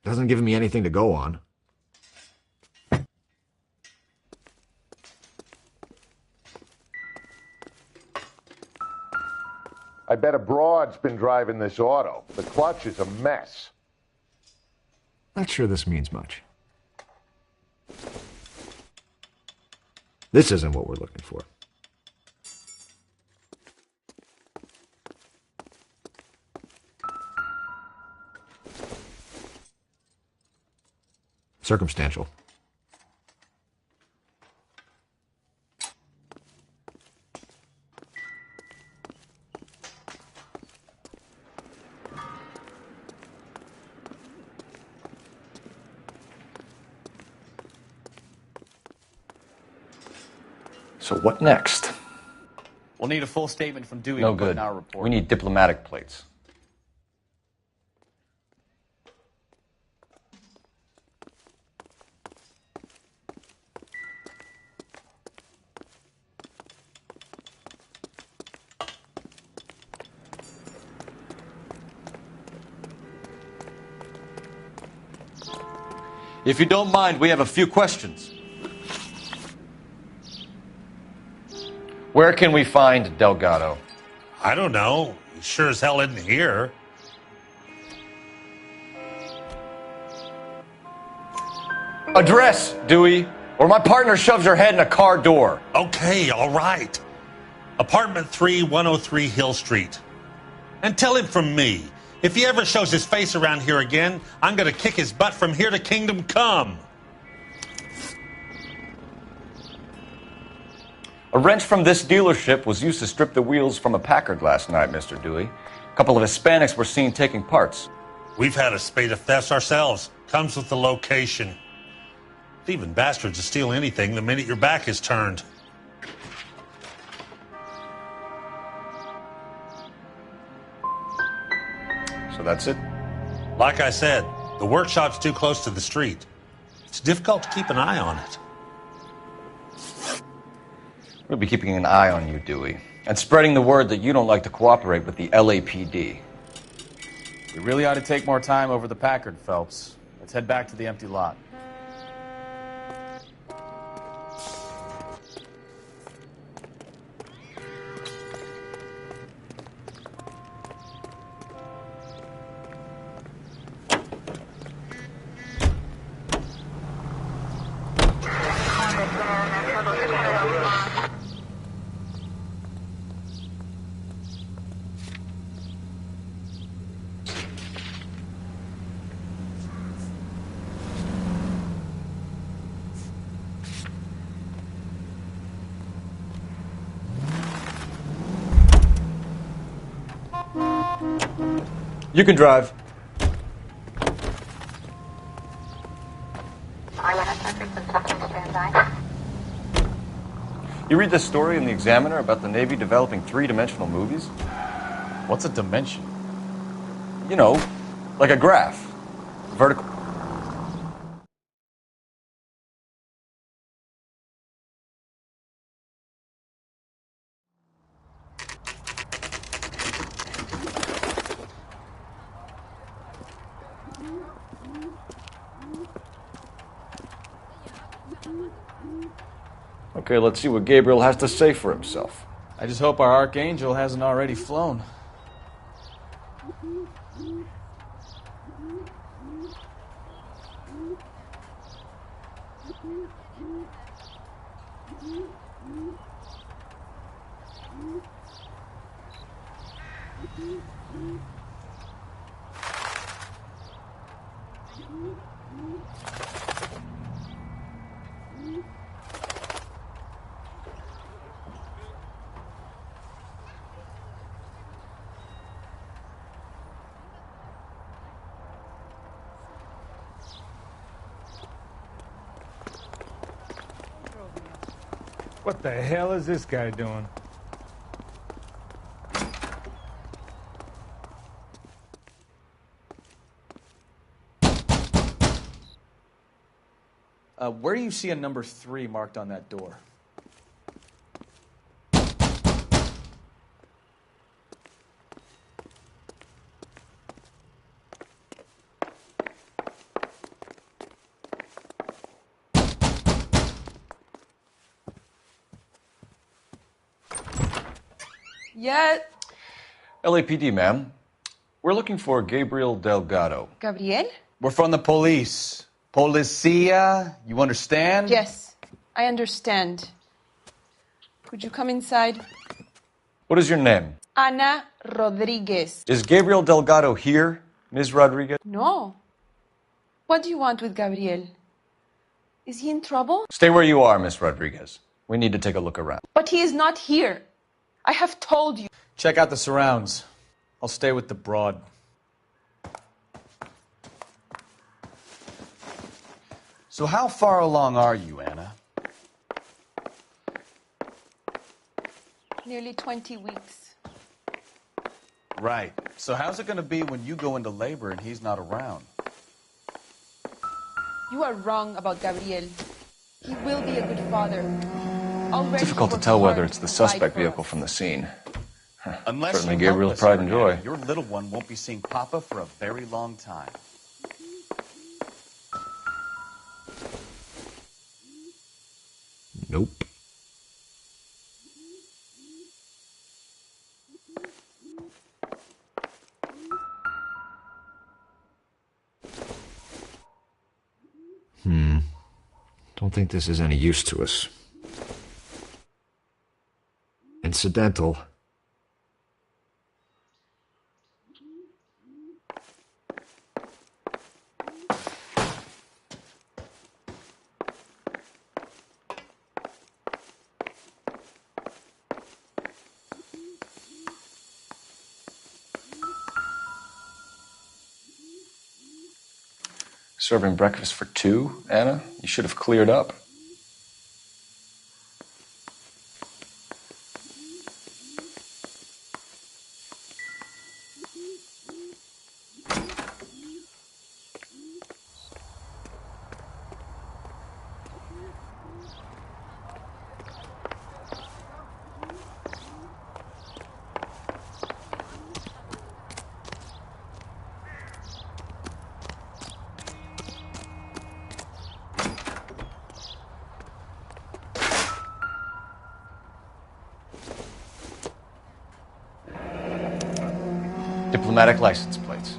Doesn't give me anything to go on. I bet a broad's been driving this auto. The clutch is a mess. Not sure this means much. This isn't what we're looking for. Circumstantial. So what next? We'll need a full statement from Dewey No to put good. in our report. We need diplomatic plates. If you don't mind, we have a few questions. Where can we find Delgado? I don't know. He sure as hell isn't here. Address, Dewey, or my partner shoves her head in a car door. Okay, all right. Apartment 3, 103 Hill Street. And tell him from me, if he ever shows his face around here again, I'm going to kick his butt from here to Kingdom Come. A wrench from this dealership was used to strip the wheels from a Packard last night, Mr. Dewey. A couple of Hispanics were seen taking parts. We've had a spate of thefts ourselves. Comes with the location. Thieving bastards will steal anything the minute your back is turned. So that's it? Like I said, the workshop's too close to the street. It's difficult to keep an eye on it. We'll be keeping an eye on you, Dewey, and spreading the word that you don't like to cooperate with the LAPD. We really ought to take more time over the Packard, Phelps. Let's head back to the empty lot. You can drive. You read this story in the Examiner about the Navy developing three-dimensional movies? What's a dimension? You know, like a graph. Vertical. Okay, let's see what Gabriel has to say for himself. I just hope our Archangel hasn't already flown. What the hell is this guy doing? Where do you see a number 3 marked on that door? Yet. LAPD, ma'am. We're looking for Gabriel Delgado. Gabriel? We're from the police. Policia, you understand? Yes, I understand. Could you come inside? What is your name? Ana Rodriguez. Is Gabriel Delgado here, Ms. Rodriguez? No. What do you want with Gabriel? Is he in trouble? Stay where you are, Ms. Rodriguez. We need to take a look around. But he is not here. I have told you. Check out the surrounds. I'll stay with the broad. So how far along are you, Anna? Nearly 20 weeks. Right. So how's it going to be when you go into labor and he's not around? You are wrong about Gabriel. He will be a good father. Already Difficult to he tell worked whether hard it's the to provide suspect for vehicle us. from the scene. Unless Certainly you Gabriel's help us pride and over here, joy. your little one won't be seeing Papa for a very long time. Nope. Don't think this is any use to us. Incidental. Serving breakfast for two, Anna? You should have cleared up. Diplomatic license plates.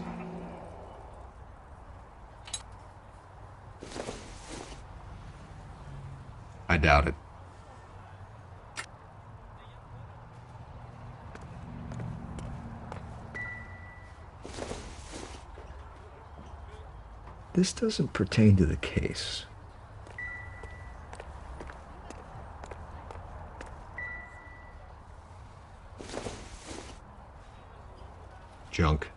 I doubt it. This doesn't pertain to the case. Junk.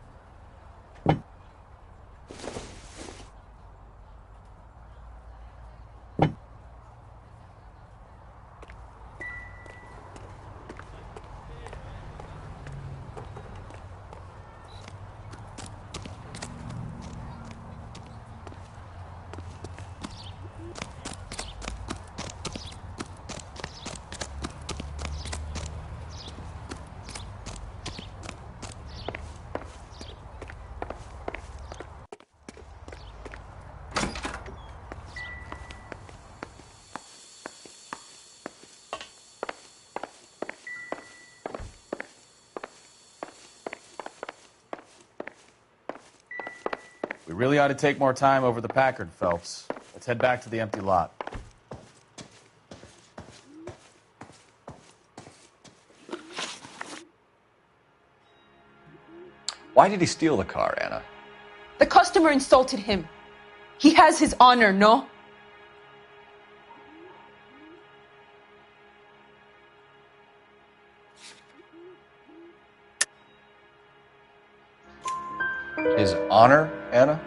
We really ought to take more time over the Packard, Phelps. Let's head back to the empty lot. Why did he steal the car, Anna? The customer insulted him. He has his honor, no? His honor, Anna?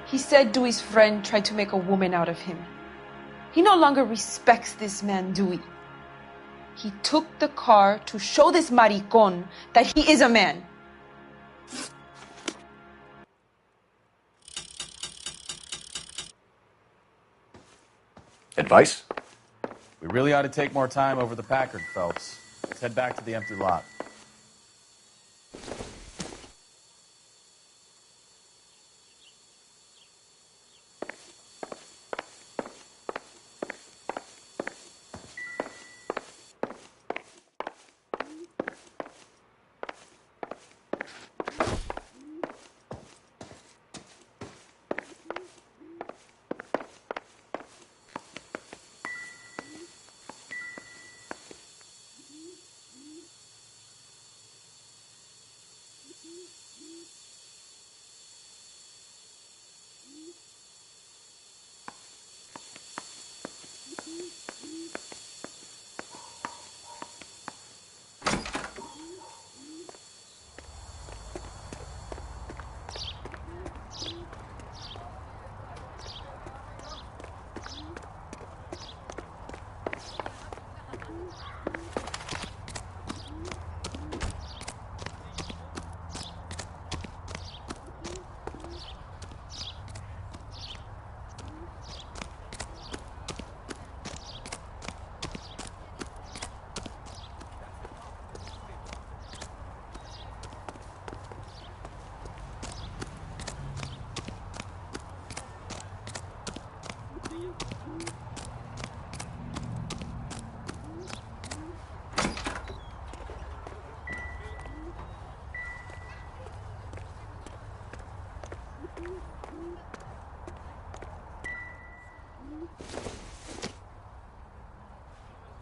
He said Dewey's friend tried to make a woman out of him. He no longer respects this man, Dewey. He took the car to show this maricón that he is a man. Advice? We really ought to take more time over the Packard, Phelps. Let's head back to the empty lot.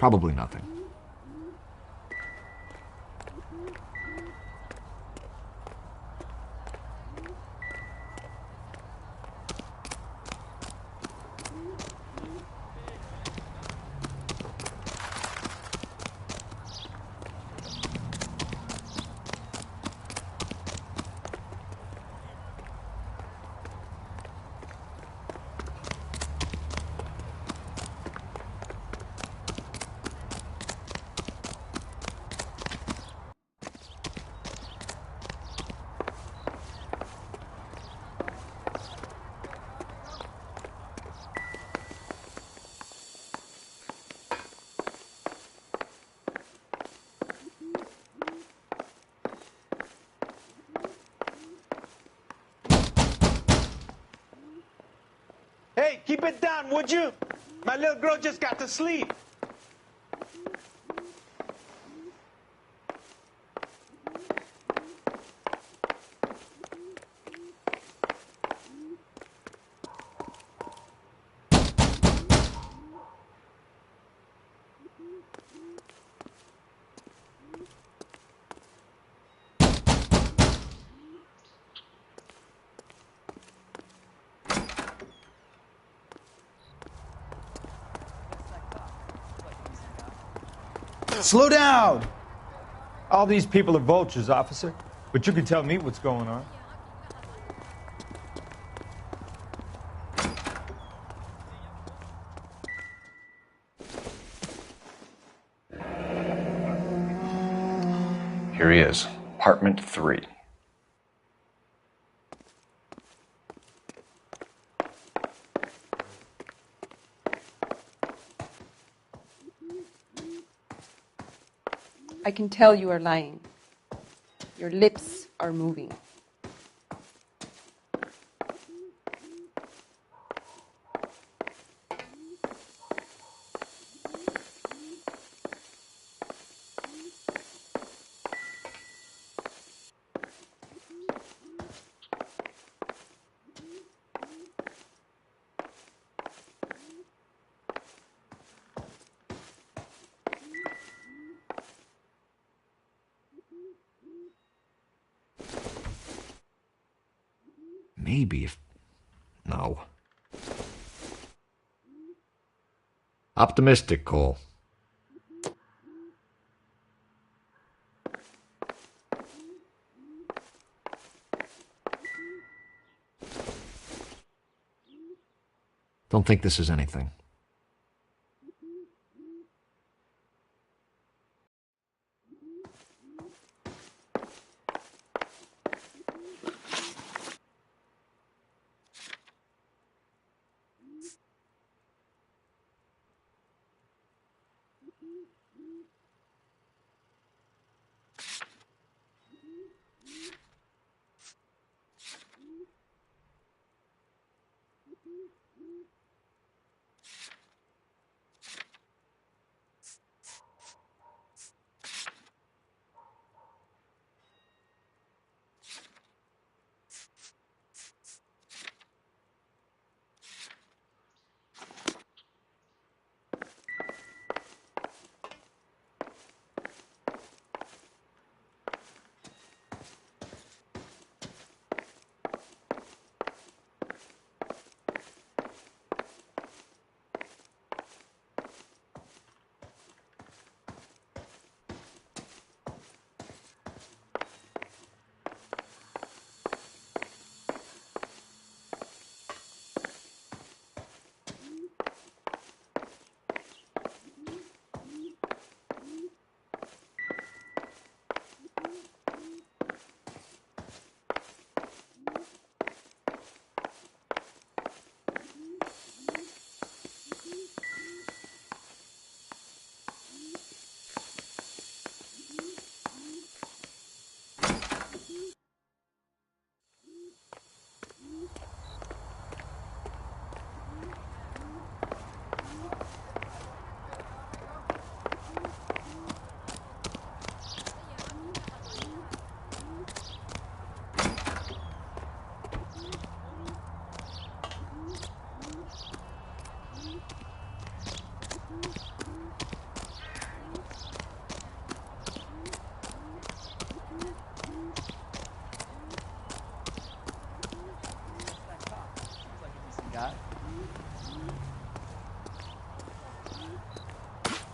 Probably nothing. Hey, keep it down, would you? My little girl just got to sleep. Slow down! All these people are vultures, officer. But you can tell me what's going on. Here he is, apartment 3. I can tell you are lying. Your lips are moving. Maybe if... No. Optimistic, Cole. Don't think this is anything.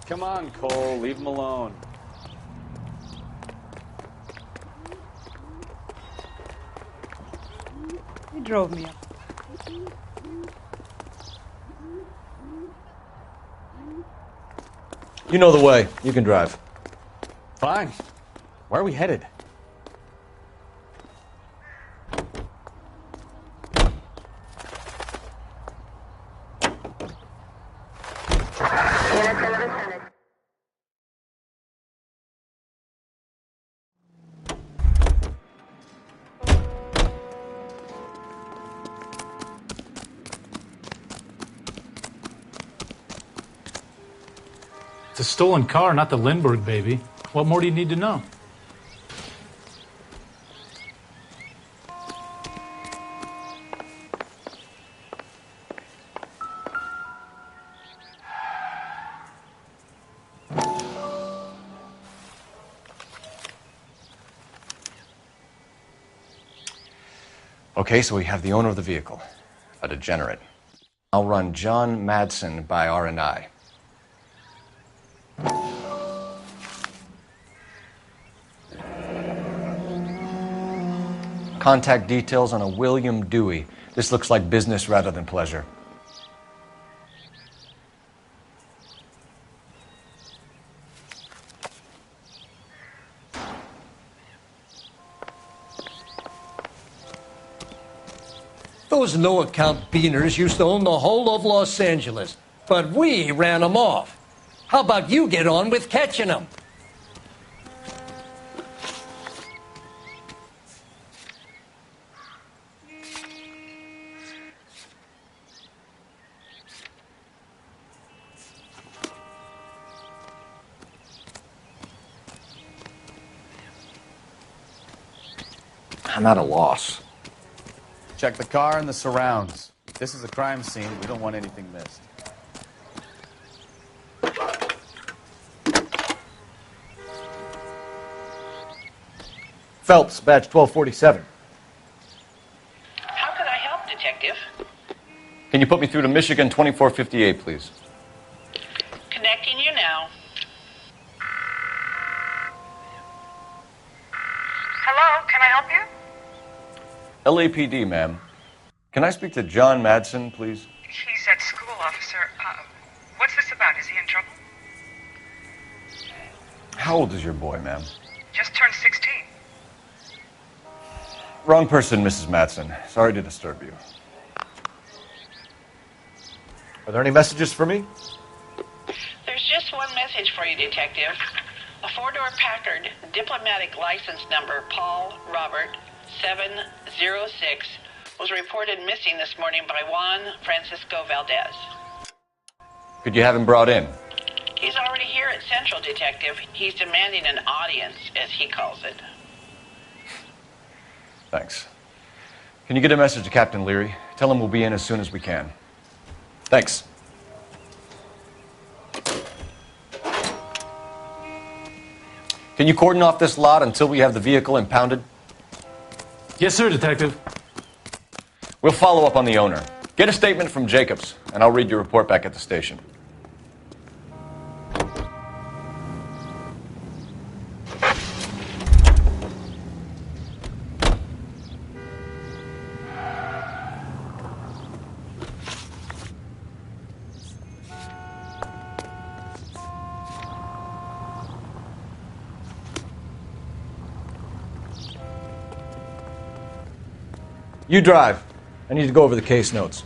Come on, Cole, leave him alone. He drove me up. You know the way. You can drive. Fine. Where are we headed? It's a stolen car, not the Lindbergh baby. What more do you need to know? Okay, so we have the owner of the vehicle, a degenerate. I'll run John Madsen by R&I. Contact details on a William Dewey. This looks like business rather than pleasure. Those no-account beaners used to own the whole of Los Angeles, but we ran them off. How about you get on with catching them? I'm at a loss. Check the car and the surrounds. This is a crime scene. We don't want anything missed. Phelps, badge 1247. How could I help, Detective? Can you put me through to Michigan 2458, please? Connecting you now. Hello, can I help you? LAPD, ma'am. Can I speak to John Madsen, please? He's at school, officer. What's this about? Is he in trouble? How old is your boy, ma'am? Just turned 16. Wrong person, Mrs. Madsen. Sorry to disturb you. Are there any messages for me? There's just one message for you, Detective. A four-door Packard, diplomatic license number Paul Robert 706, was reported missing this morning by Juan Francisco Valdez. Could you have him brought in? He's already here at Central, Detective. He's demanding an audience, as he calls it. Thanks. Can you get a message to Captain Leary? Tell him we'll be in as soon as we can. Thanks. Can you cordon off this lot until we have the vehicle impounded? Yes, sir, Detective. We'll follow up on the owner. Get a statement from Jacobs, and I'll read your report back at the station. You drive. I need to go over the case notes.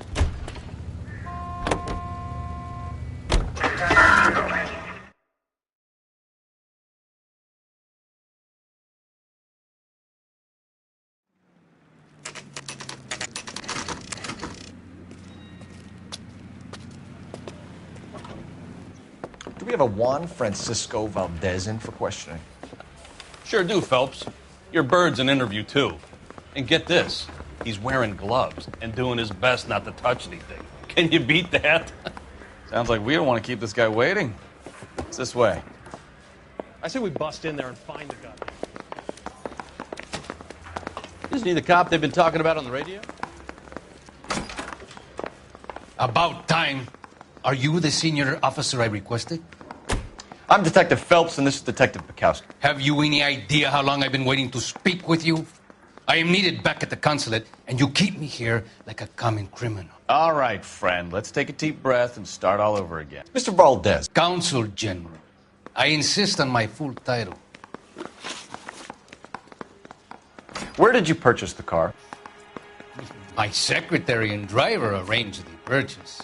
Do we have a Juan Francisco Valdez in for questioning? Sure do, Phelps. Your bird's an interview, too. And get this. He's wearing gloves and doing his best not to touch anything. Can you beat that? Sounds like we don't want to keep this guy waiting. It's this way. I say we bust in there and find the guy. Isn't he the cop they've been talking about on the radio? About time. Are you the senior officer I requested? I'm Detective Phelps, and this is Detective Bukowski. Have you any idea how long I've been waiting to speak with you? I am needed back at the consulate, and you keep me here like a common criminal. All right, friend. Let's take a deep breath and start all over again. Mr. Valdez. Consul General. I insist on my full title. Where did you purchase the car? My secretary and driver arranged the purchase.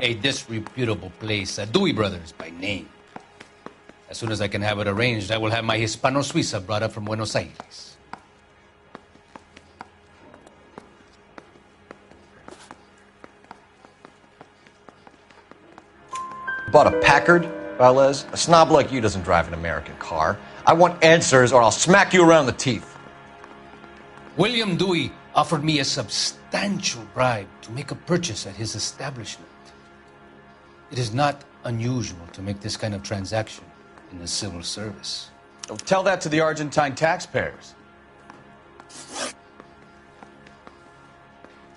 A disreputable place, Dewey Brothers by name. As soon as I can have it arranged, I will have my Hispano Suiza brought up from Buenos Aires. Bought a Packard, Valdez? A snob like you doesn't drive an American car. I want answers or I'll smack you around the teeth. William Dewey offered me a substantial bribe to make a purchase at his establishment. It is not unusual to make this kind of transaction in the civil service. Oh, tell that to the Argentine taxpayers.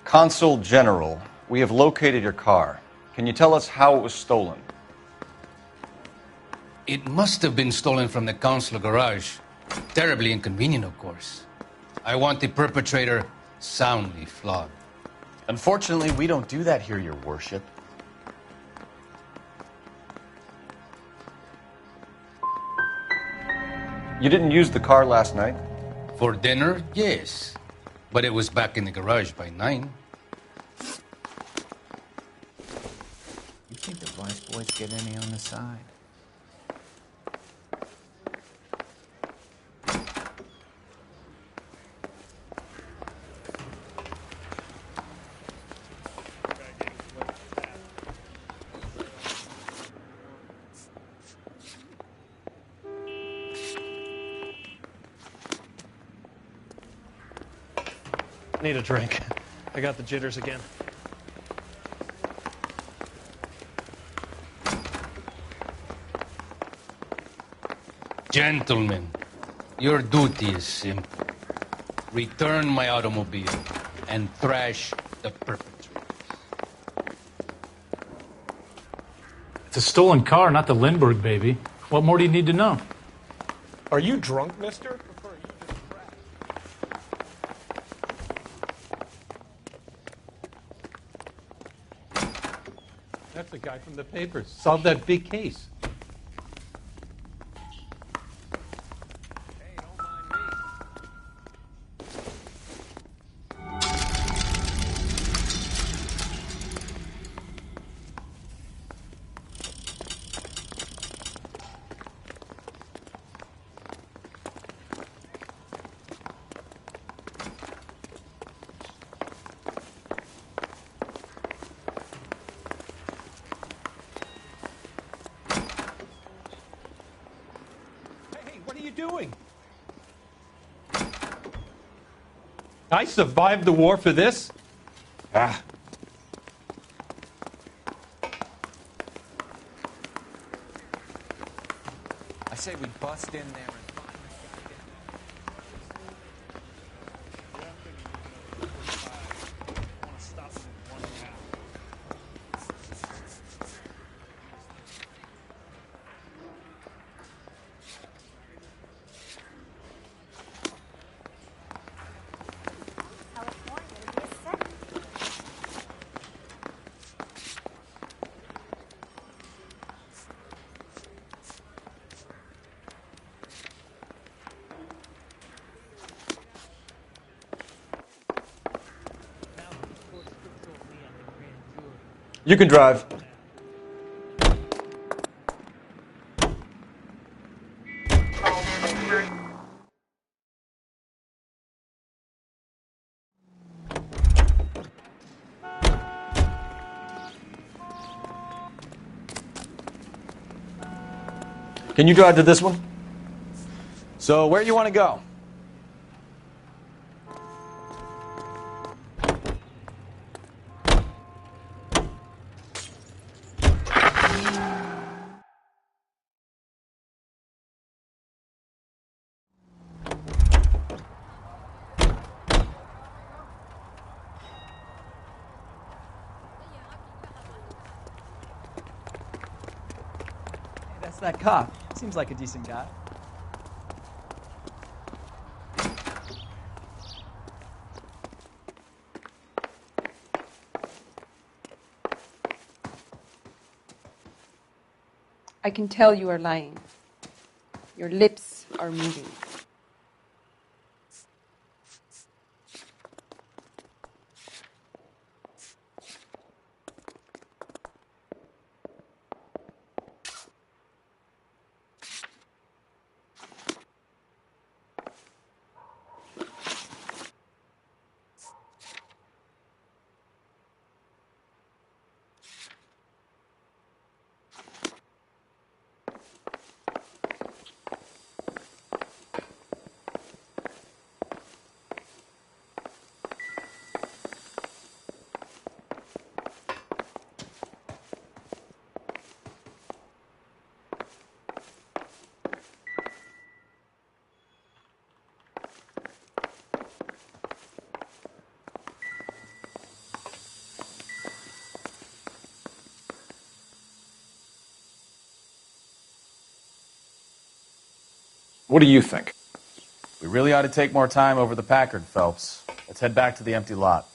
Consul General, we have located your car. Can you tell us how it was stolen? It must have been stolen from the consular garage. Terribly inconvenient, of course. I want the perpetrator soundly flogged. Unfortunately, we don't do that here, Your Worship. You didn't use the car last night? For dinner, yes. But it was back in the garage by 9. You think the vice boys get any on the side? Need a drink. I got the jitters again. Gentlemen, your duty is simple. Return my automobile and thrash the perpetrator. It's a stolen car, not the Lindbergh baby. What more do you need to know? Are you drunk, mister? That's the guy from the papers. Solved that big case. What are you doing? I survived the war for this? Ah. I say we bust in there and... You can drive. Can you drive to this one? So, where do you want to go? That's that cop. Seems like a decent guy. I can tell you are lying. Your lips are moving. What do you think? We really ought to take more time over the Packard, Phelps. Let's head back to the empty lot.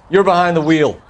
You're behind the wheel.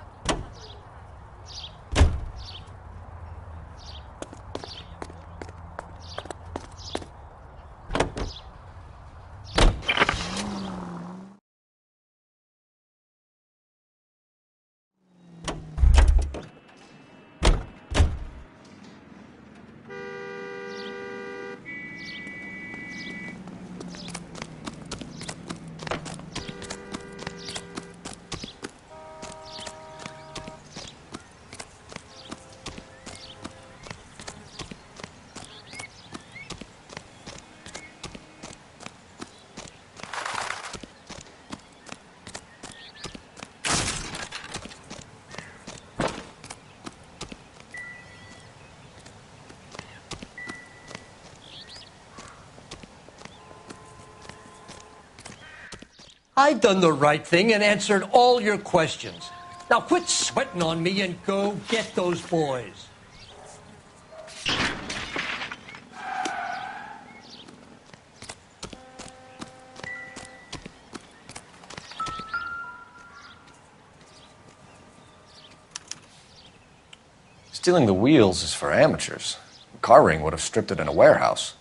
I've done the right thing and answered all your questions. Now quit sweating on me and go get those boys. Stealing the wheels is for amateurs. A car ring would have stripped it in a warehouse.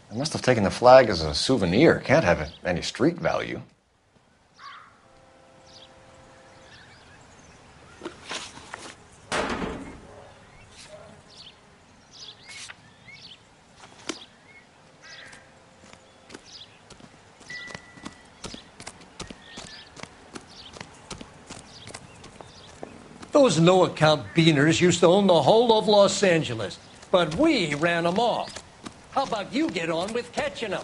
I must have taken the flag as a souvenir. Can't have any street value. Those no-account beaners used to own the whole of Los Angeles, but we ran them off. How about you get on with catching them?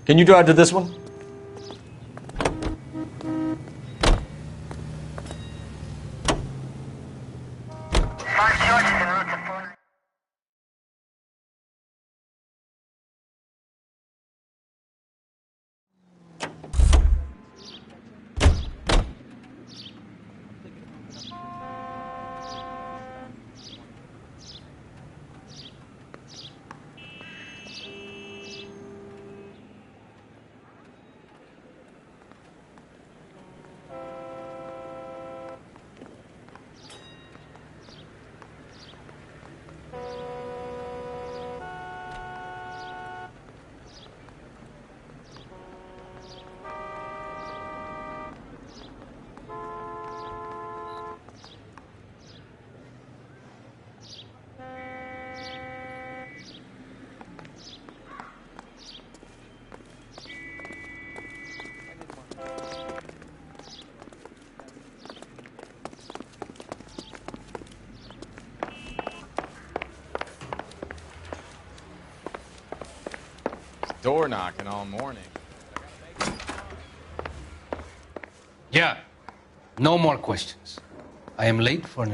Can you drive to this one? door knocking all morning. Yeah. No more questions. I am late for an